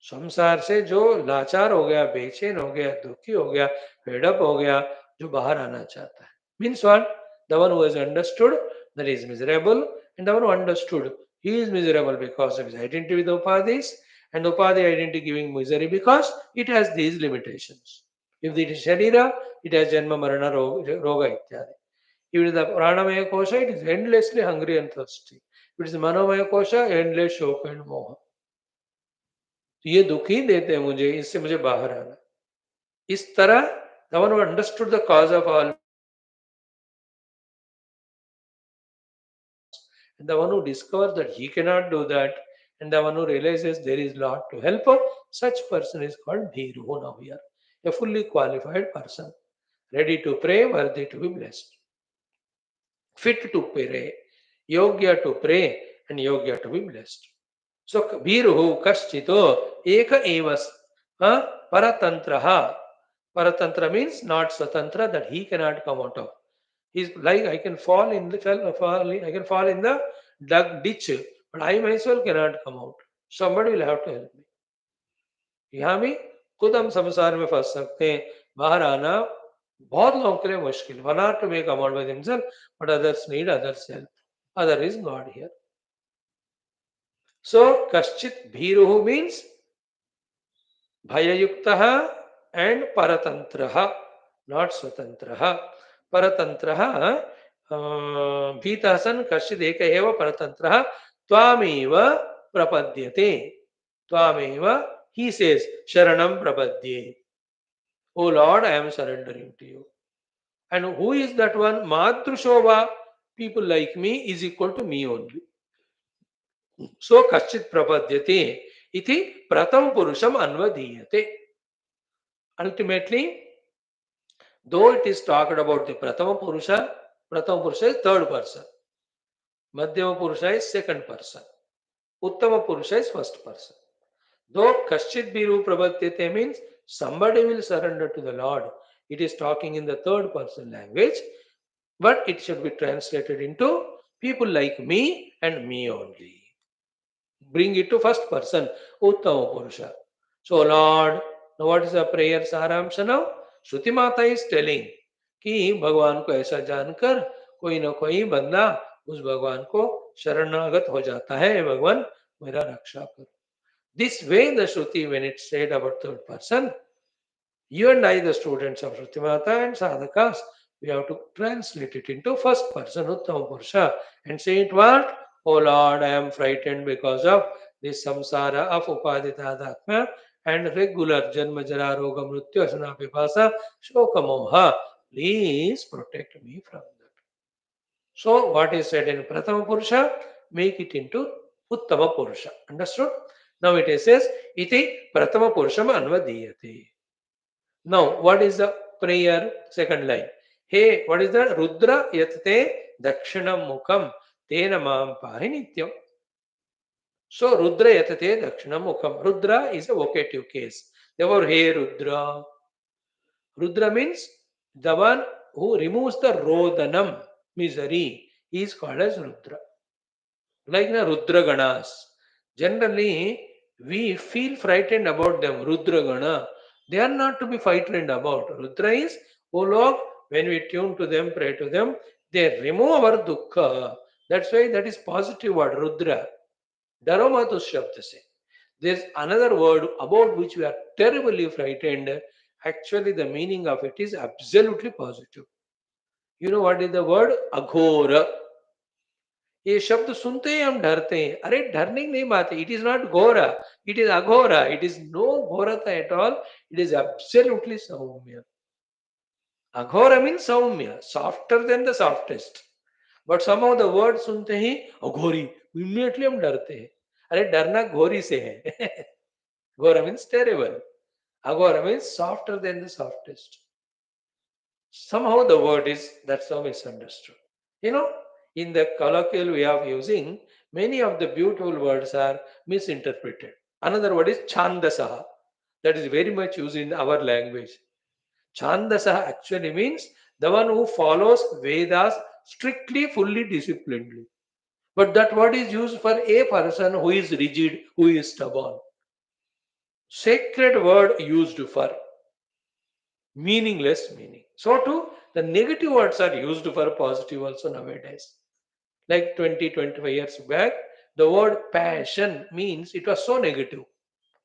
संसार से जो लाचार हो गया, बेचैन हो गया, दुखी हो गया, फेडअप हो गया, जो बाहर आना चाहता है. Means what? The one who has understood that he is miserable, and the one who understood he is miserable because of his identity with upadhis, and upadhi identity giving misery because it has these limitations. If it is sharira, it has janma marana roga ityadi. If it is the pranamaya kosha, it is endlessly hungry and thirsty. If it is the manomaya kosha, endless शोक and मोह. तो ये दुखी देते हैं मुझे, इससे मुझे बाहर आना. इस तरह the one who understood the cause of all and the one who discovers that he cannot do that, and the one who realizes there is lot to help, such person is called Bhiru. Now here, a fully qualified person, ready to pray, worthy to be blessed, fit to pray, yogya to pray, and yogya to be blessed. So Bhiru Kaschito Eka Evas Paratantraha. Paratantra means not Swatantra, that he cannot come out of. He's like I can fall in the I can fall in the dug ditch, but I myself cannot come out. Somebody will have to help me. यहाँ भी खुद हम संसार में फंस सकते हैं. बाहर आना बहुत लोगों के लिए मुश्किल. One not to make amount by themselves, but others need others help. Other is God here. So Kaschit Bhiruhu means Bhayayuktaha and Paratantraha, not Swatantraha. Paratantraha, Bhita san Kashchid Eka Eva Paratantraha, Tvameva Prapadyate. Tvameva, he says, Sharanam Prapadye. O Lord, I am surrendering to you. And who is that one? Madrushova, people like me, is equal to me only. So Kashchit Prapadyate, iti Pratam Purusham Anvadiyate. Ultimately, though it is talked about the Pratama Purusha is third person, Madhyama Purusha is second person, Uttama Purusha is first person. Though Kaschit Biru Prabhatyate means somebody will surrender to the Lord, it is talking in the third person language, but it should be translated into people like me and me only. Bring it to first person, Uttama Purusha. So, Lord, now what is the prayer Saramsha now? Shruti Mata is telling कि भगवान को ऐसा जानकर कोई ना कोई बंदा उस भगवान को शरणागत हो जाता है. भगवान मेरा रक्षा करो. This way the Shruti, when it said about third person, you and I, the students of Shruti Mata and sadhakas, we have to translate it into first person Uttama Purusha and say it what? Oh Lord, I am frightened because of this samsara of upaditadatma and regular janma jara roga mrityu asana pipasa shoka moha. Please protect me from that. So what is said in Prathama Purusha, make it into Uttama Purusha. Understood? Now it says, iti Prathama Purusham anvadiyate. Now, what is the prayer? Second line. Hey, what is the Rudra yatate dakshinam mukham tena mam pahi nityam. So, Rudra yatate dakshinam mukham. Rudra is a vocative case. Therefore, hey Rudra. Rudra means the one who removes the rodanam, misery. He is called as Rudra. Like the Rudra Ganas. Generally, we feel frightened about them, Rudra Gana. They are not to be frightened about. Rudra is, oh Lord, when we tune to them, pray to them, they remove our dukkha. That's why that is positive word, Rudra. Dharamatu Shabda se. There's another word about which we are terribly frightened. Actually, the meaning of it is absolutely positive. You know what is the word? Aghora. ये शब्द सुनते ही हम डरते हैं. अरे डरने की नहीं बात है. It is not घोरा, it is aghora. It is no घोरता at all. It is absolutely saumya. Aghora means saumya, softer than the softest. But somehow the word सुनते ही अघोरी, immediately हम डरते हैं. अरे डरना घोरी से है. घोरा means terrible. Aghora means softer than the softest. Somehow the word is that's so misunderstood. You know, in the colloquial way of using, many of the beautiful words are misinterpreted. Another word is chandasaha. That is very much used in our language. Chandasaha actually means the one who follows Vedas strictly, fully disciplinedly. But that word is used for a person who is rigid, who is stubborn. Sacred word used for meaningless meaning. So too, the negative words are used for positive also nowadays. Like 20, 25 years back, the word passion means it was so negative.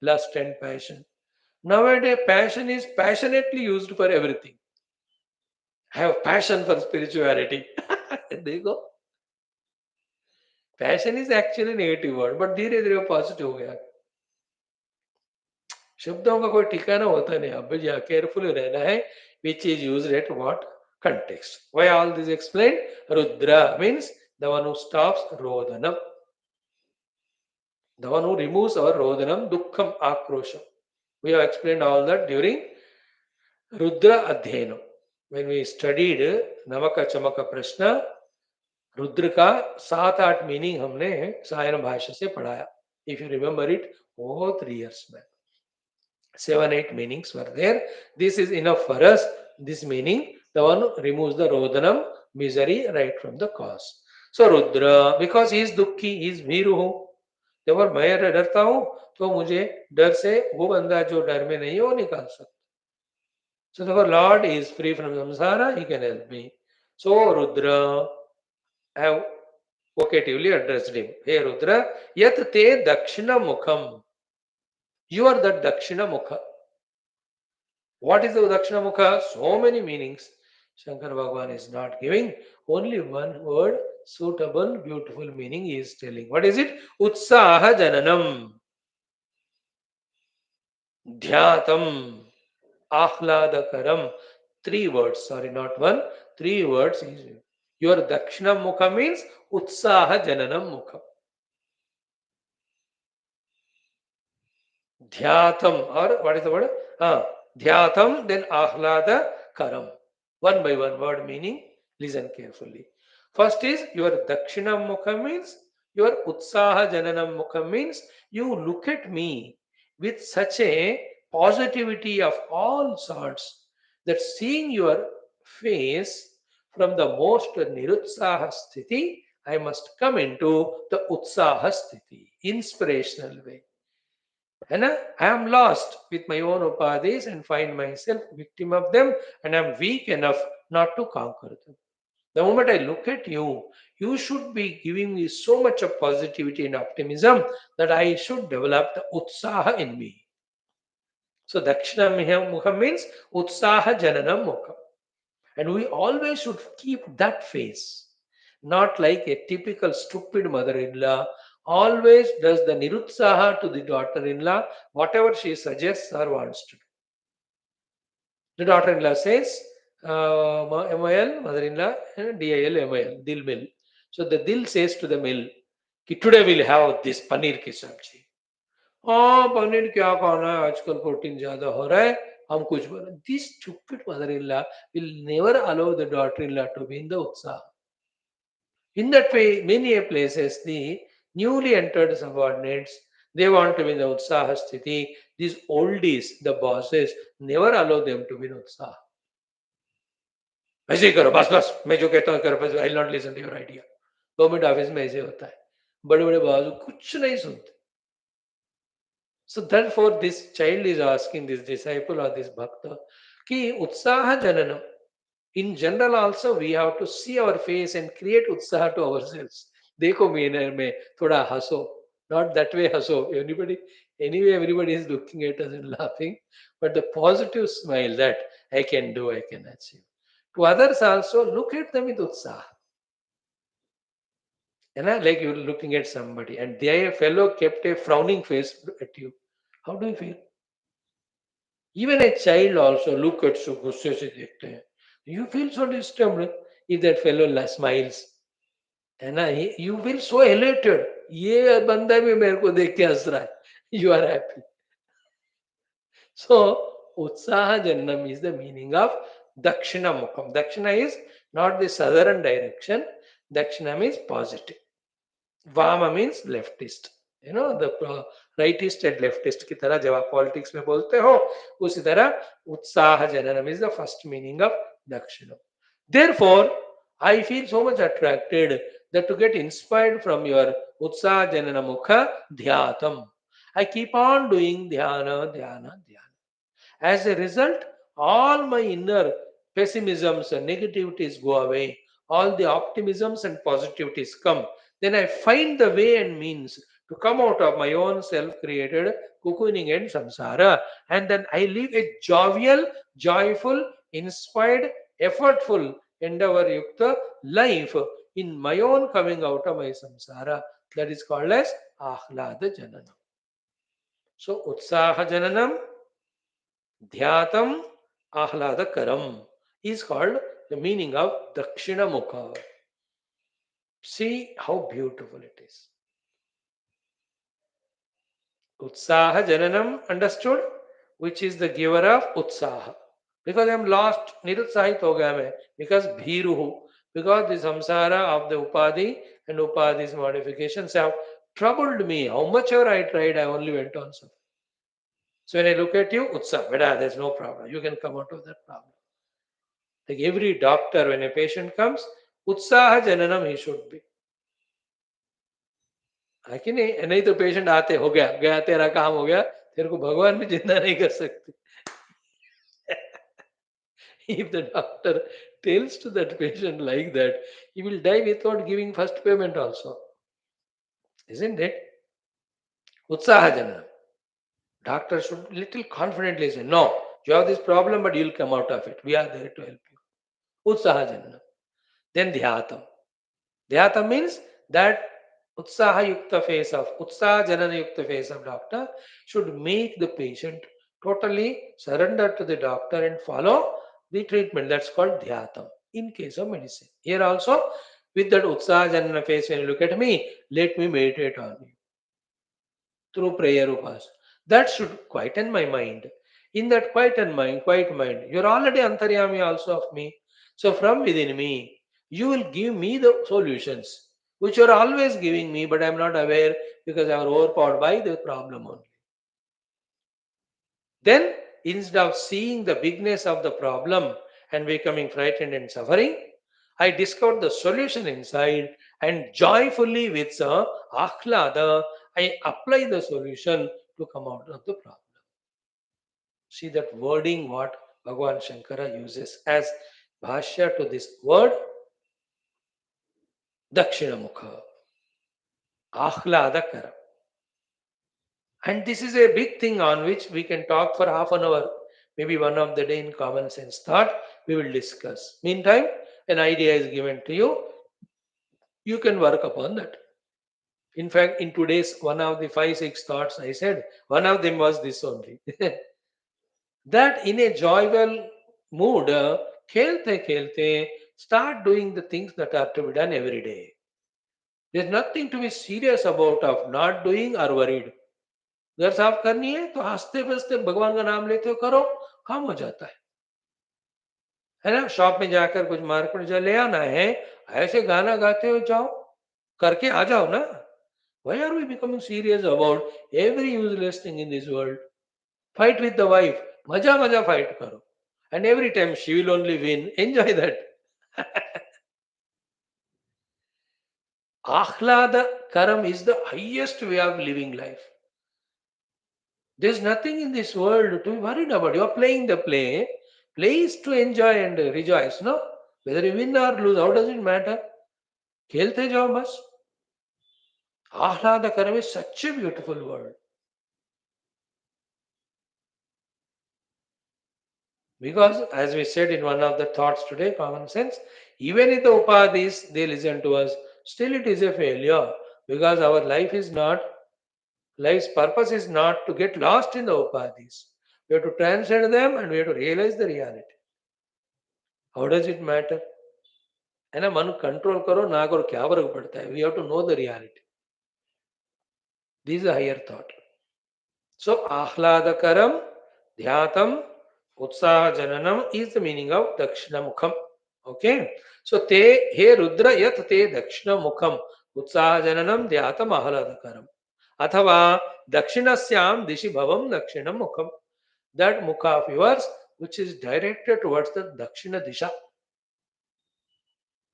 Lust and passion. Nowadays, passion is passionately used for everything. I have passion for spirituality. There you go. Passion is actually negative word, but धीरे धीरे वो positive हो गया. शब्दों का कोई ठिकाना होता नहीं. अब भैया केयरफुल रहना है. Which is used at what context? Why all this explained? Rudra means the one who stops rodhanam. The one who removes our rodhanam, dukkham, akrosham. We have explained all that during Rudra Adhyanam. When we studied Namaka Chamaka Prashna, Rudra का 7-8 meaning हमने सायन भाष्य से पढ़ाया. If you remember it, वो 3 years back 7-8 meanings were there. This is enough for us. This meaning, the one removes the rodhanam, misery, right from the cause. So Rudra, because he is dukhi, he is भीरुः. जब मैं डरता हूं तो मुझे डर से वो बंदा जो डर में नहीं है वो निकाल सकता. So therefore Lord is free from samsara, he can help me. So Rudra, I have vocatively addressed him. Hey Rudra, yat te dakshina mukham. You are the dakshina mukha. What is the dakshina mukha? So many meanings. Shankara Bhagavan is not giving. Only one word, suitable, beautiful meaning he is telling. What is it? Utsaha jananam. Dhyatam. Ahladakaram. 3 words, sorry, not one. 3 words. Your dakshina mukha means utsaha jananam mukha. Dhyatam, or what is the word? Dhyatam, then ahlada karam. One by one word meaning. Listen carefully. First is your dakshina mukha means your utsaha jananam mukha means you look at me with such a positivity of all sorts that seeing your face from the most nirutsaha sthiti, I must come into the utsaha sthiti, inspirational way. And I am lost with my own upadhis and find myself victim of them, and I am weak enough not to conquer them. The moment I look at you, you should be giving me so much of positivity and optimism that I should develop the utsaha in me. So Dakshina Mukha means utsaha jananam mukha. And we always should keep that face. Not like a typical stupid mother-in-law always does the nirutsaha to the daughter-in-law, whatever she suggests or wants to do. The daughter-in-law says, MIL, mother-in-law, and DIL, MIL, dil mil. So the dil says to the mill, कि today we'll have this paneer की सब्जी. हाँ पनीर क्या खाना है आजकल protein ज्यादा हो रहा है हम कुछ बना this stupid mother-in-law will never allow the daughter-in-law to be in the utsaha. In that way, many places the newly entered subordinates they want to be in the utsaha sthiti. These oldies, the bosses, never allow them to be in utsaha. ऐसे ही करो बस बस मैं जो कहता हूँ करो बस I not listen to your idea government office में ऐसे होता है बड़े बड़े बॉस कुछ नहीं सुनते so therefore this child is asking this disciple or this bhakta ki utsaha jananam in general also we have to see our face and create utsaha to ourselves देखो मेरे में थोड़ा हंसो not that way हंसो anybody anyway everybody is looking at us and laughing but the positive smile that I can do I can achieve to others also look at them with utsaha. And like you're looking at somebody and their fellow kept a frowning face at you. How do you feel? Even a child also look at so गुस्से से देखते हैं. You feel so disturbed if that fellow smiles. है ना you feel so elated. ये बंदा भी मेरे को देख के हंस रहा है. You are happy. So Utsaha Jannam is the meaning of Dakshina Mukham. Dakshina is not the southern direction. Dakshina means positive. वाम means leftist the rightist and leftist की तरह जब आप पॉलिटिक्स में बोलते हो उसी तरह उत्साह जननम is the first meaning of दक्षिणम therefore I feel so much attracted that to get inspired from your utsaha janana mukha dhyatam I keep on doing dhyana dhyana dhyana as a result, all my inner pessimisms and negativities go away. All the optimisms and positivities come. Then I find the way and means to come out of my own self-created cocooning and samsara. And then I live a jovial, joyful, inspired, effortful, endeavor-yukta life in my own coming out of my samsara. That is called as Ahlada Jananam. So, Utsaha Jananam Dhyatam Ahladakaram is called the meaning of Dakshina Mukha. See how beautiful it is. Utsaha Jananam understood, which is the giver of Utsaha. Because I am lost, Nirutsahit ho gaya main. Because Bhiruhu. Because the samsara of the Upadhi and Upadhi's modifications have troubled me. How much ever I tried, I only went on suffering. So when I look at you, Utsaha, beta, there's no problem. You can come out of that problem. Like every doctor, when a patient comes, उत्साह जननम he should be है कि नहीं तो patient आते हो गया गया तेरा काम हो गया तेरे को भगवान भी जिंदा नहीं कर सकते if the doctor tells to that patient like that he will die without giving first payment also isn't it उत्साह जननम doctor should little confidently say no you have this problem but you'll come out of it we are there to help you उत्साह जननम then dhyatam Dhyata means that Utsaha Yukta face of Utsaha Janana Yukta face of doctor should make the patient totally surrender to the doctor and follow the treatment. That's called Dhyatam in case of medicine. Here also, with that Utsaha Janana face, when you look at me, let me meditate on you through prayer upas. That should quieten my mind. In that quiet mind, you're already antaryami also of me. So from within me, you will give me the solutions, which you're always giving me, but I'm not aware because I'm overpowered by the problem only. Then, instead of seeing the bigness of the problem and becoming frightened and suffering, I discovered the solution inside and joyfully with ahlada, I apply the solution to come out of the problem. See that wording what Bhagavan Shankara uses as Bhashya to this word Dakshinamukha, Ahladakara. And this is a big thing on which we can talk for half an hour, maybe one of the day in common sense thought. we will discuss. Meantime, an idea is given to you. You can work upon that. In fact, in today's one of the five, six thoughts I said, one of them was this only. That in a joyful mood, khelte, start doing the things that are to be done every day. There's nothing to be serious about of not doing or worried. घर साफ करनी है तो हंसते बसते भगवान का नाम लेते हो करो, काम हो जाता है ना। शॉप में जाकर कुछ मार्केट जो ले आना है, ऐसे गाना गाते हो जाओ, करके आ जाओ ना। Why are we becoming serious about every useless thing in this world? Fight with the wife, मजा मजा fight करो, and every time she will only win. Enjoy that. Ahlada karam is the highest way of living life. There's nothing in this world to be worried about. You are playing the play. Play is to enjoy and rejoice, no? Whether you win or lose, how does it matter? खेलते जाओ बस. Ahlada karam is such a beautiful word. Because as we said in one of the thoughts today, common sense, even if the upadhis, they listen to us, still it is a failure. Because our life is not, life's purpose is not to get lost in the upadhis. We have to transcend them and we have to realize the reality. How does it matter? है ना, मन control करो ना करो क्या फर्क पड़ता है. We have to know the reality. This is higher thought. So आह्लादकरम ध्यातम उत्साह जननम इज द मीनिंग ऑफ दक्षिण मुखम. ओके. सो ते हे रुद्र यत ते दक्षिण मुखम उत्साह जननम ध्यातम आह्लादकरम अथवा दक्षिणस्याम दिशि भवम दक्षिण मुखम. दैट मुख of yours which is directed towards the dakshina disha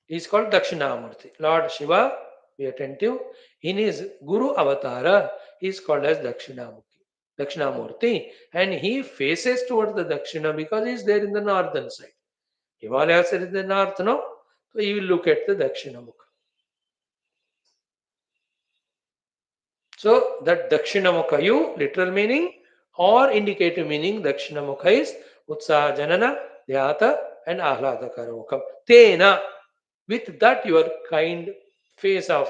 is called Dakshinamurti. Lord Shiva, be attentive, in his Guru Avatara, he is called as Dakshinamurti, and he faces towards the Dakshina because he is there in the northern side. Himalayas are in the north, no? So he will look at the Dakshinamukha. So that Dakshinamukha, you, literal meaning or indicative meaning, Dakshinamukha is Utsaha Janana, Dhyata, and Ahladakaramukha. Tena, with that your kind face of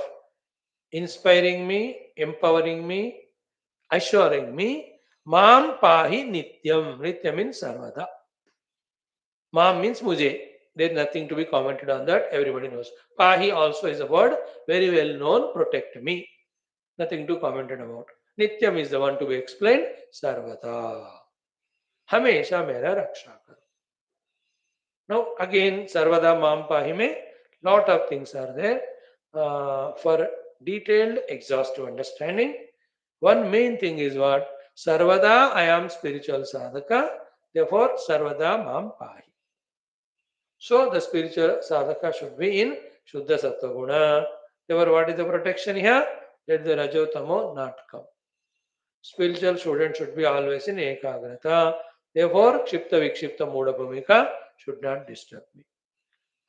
inspiring me, empowering me, assuring me, Mam Pahi Nityam. Nityam means Sarvada. Mam means Mujhe. There is nothing to be commented on that. Everybody knows. Pahi also is a word very well known. Protect me. Nothing to comment about. Nityam is the one to be explained. Sarvada. हमेशा मेरा रक्षा करो. Now again, Sarvada Mam Pahi mein, lot of things are there for detailed, exhaustive understanding. One main thing is what? Sarvada, I am spiritual sadhaka, therefore Sarvada Mam Pahi. So the spiritual sadhaka should be in Shuddha Sattva Guna. Therefore, what is the protection here? Let the Rajotamo not come. Spiritual student should be always in Ekagrata. Therefore, Kshipta Vikshipta Muda Bhumika should not disturb me.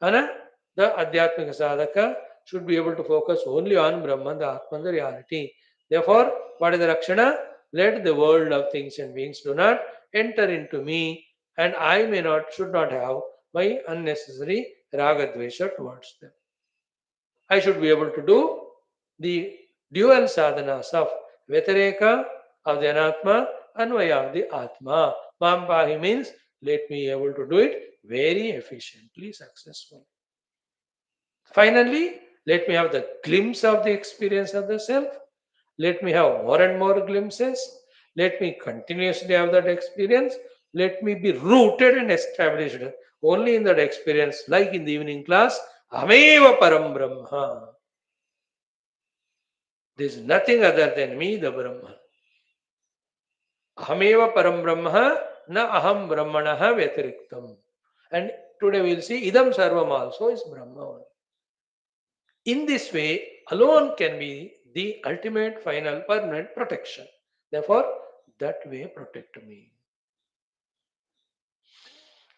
And the Adhyatmika Sadhaka should be able to focus only on Brahman, the Atman, the reality. Therefore, what is the Rakshana? Let the world of things and beings do not enter into me, and I may not, should not have my unnecessary ragadvesha towards them. I should be able to do the dual sadhanas of Vetareka of the Anatma and Vaya of the Atma. Mampahi means let me able to do it very efficiently, successfully. Finally, let me have the glimpse of the experience of the self. Let me have more and more glimpses. Let me continuously have that experience. Let me be rooted and established only in that experience, like in the evening class. Ameva Param Brahma. There is nothing other than me, the Brahman. Ahameva Param Brahma, na aham Brahmanaha Vyatiriktam. And today we will see Idam Sarvam also is Brahma. In this way, alone can be the ultimate, final, permanent protection. Therefore, that way protect me.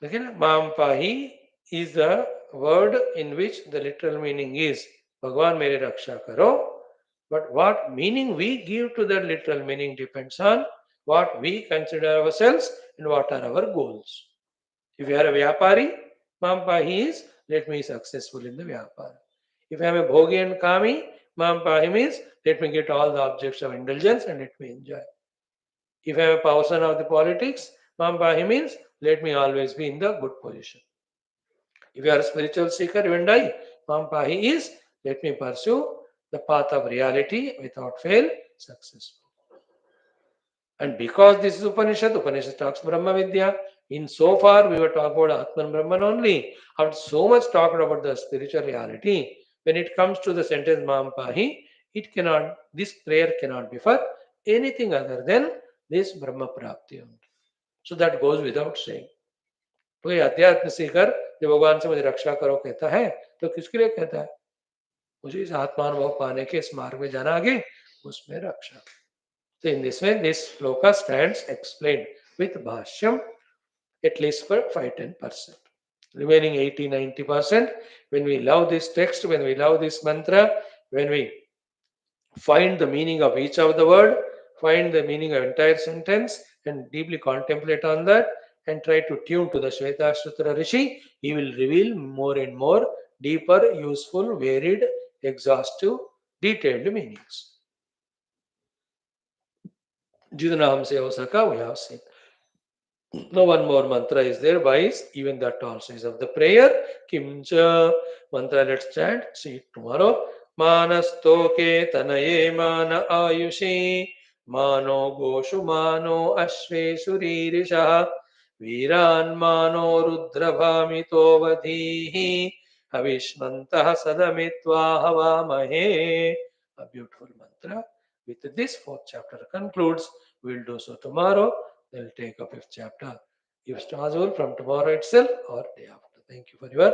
Again, Mampahi is the word in which the literal meaning is Bhagwan mere raksha karo. But what meaning we give to that literal meaning depends on what we consider ourselves and what are our goals. If you are a Vyapari, Mampahi is let me be successful in the Vyapara. If I am a Bhogi and Kami, Mampahi means let me get all the objects of indulgence and let me enjoy. If I am a person of the politics, Mampahi means let me always be in the good position. If you are a spiritual seeker, you and I, Mampahi is let me pursue the path of reality without fail, successful. And because this is Upanishad, Upanishad talks Brahma Vidya. In so far, we were talking about Atman Brahman only. After so much talked about the spiritual reality, when it comes to the sentence Mampahi, it cannot, this prayer cannot be for anything other than this Brahma Prapti. So that goes without saying. तो ये अध्यात्म सीकर जब भगवान से मुझे रक्षा करो कहता है तो किसके लिए कहता है? मुझे इस आत्मानुभव पाने के इस मार्ग में जाना आगे, उसमें रक्षा. So in this way, this shloka stands explained with Bhashyam at least for 5-10%. Remaining 80-90%, when we love this text, when we love this mantra, when we find the meaning of each of the word, find the meaning of entire sentence, and deeply contemplate on that, and try to tune to the Shwethashwathara Rishi, he will reveal more and more deeper, useful, varied, exhaustive, detailed meanings. जितना हमसे हो सका we have seen. No one more mantra is there. Wise, even that also is of the prayer. Kimcha mantra, let's chant. See it tomorrow. Manastoke tanaye mana ayushi mano goshu mano ashve suririsha viran mano rudrabhamito vadhihi havishmantah sadamitva havamahe. A beautiful mantra. With this fourth chapter concludes. We'll do so tomorrow. They'll take up fifth chapter. If possible, from tomorrow itself or day after. Thank you for your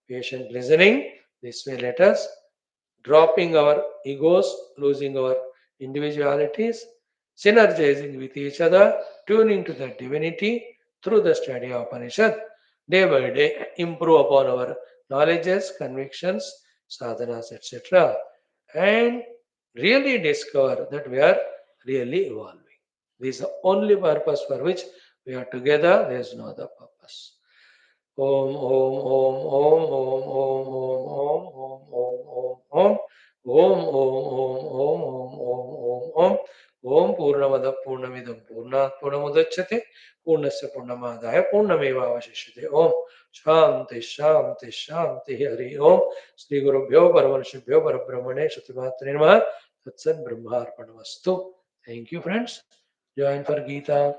patient listening. This way, let us dropping our egos, losing our individualities, synergizing with each other, tuning to the divinity through the study of Upanishad, day by day, improve upon our knowledges, convictions, sadhanas, etc., and really discover that we are really evolving. This is the only purpose for which we are together. There is no other purpose. Om Om Om Om Om Om Om Om Om Om Om Om Om Om Om Om Om Om Purnamada Purnamidam Purnat Purnamudachyate Purnasya Purnamadaya Purnamevavashishyate Om Shanti Shanti Shanti Hari Om Sri Gurubhyo Paramanishibhyo Parabrahmane Shruti Tatsat Brahmarpanamastu. Thank you, friends. Join for Gita.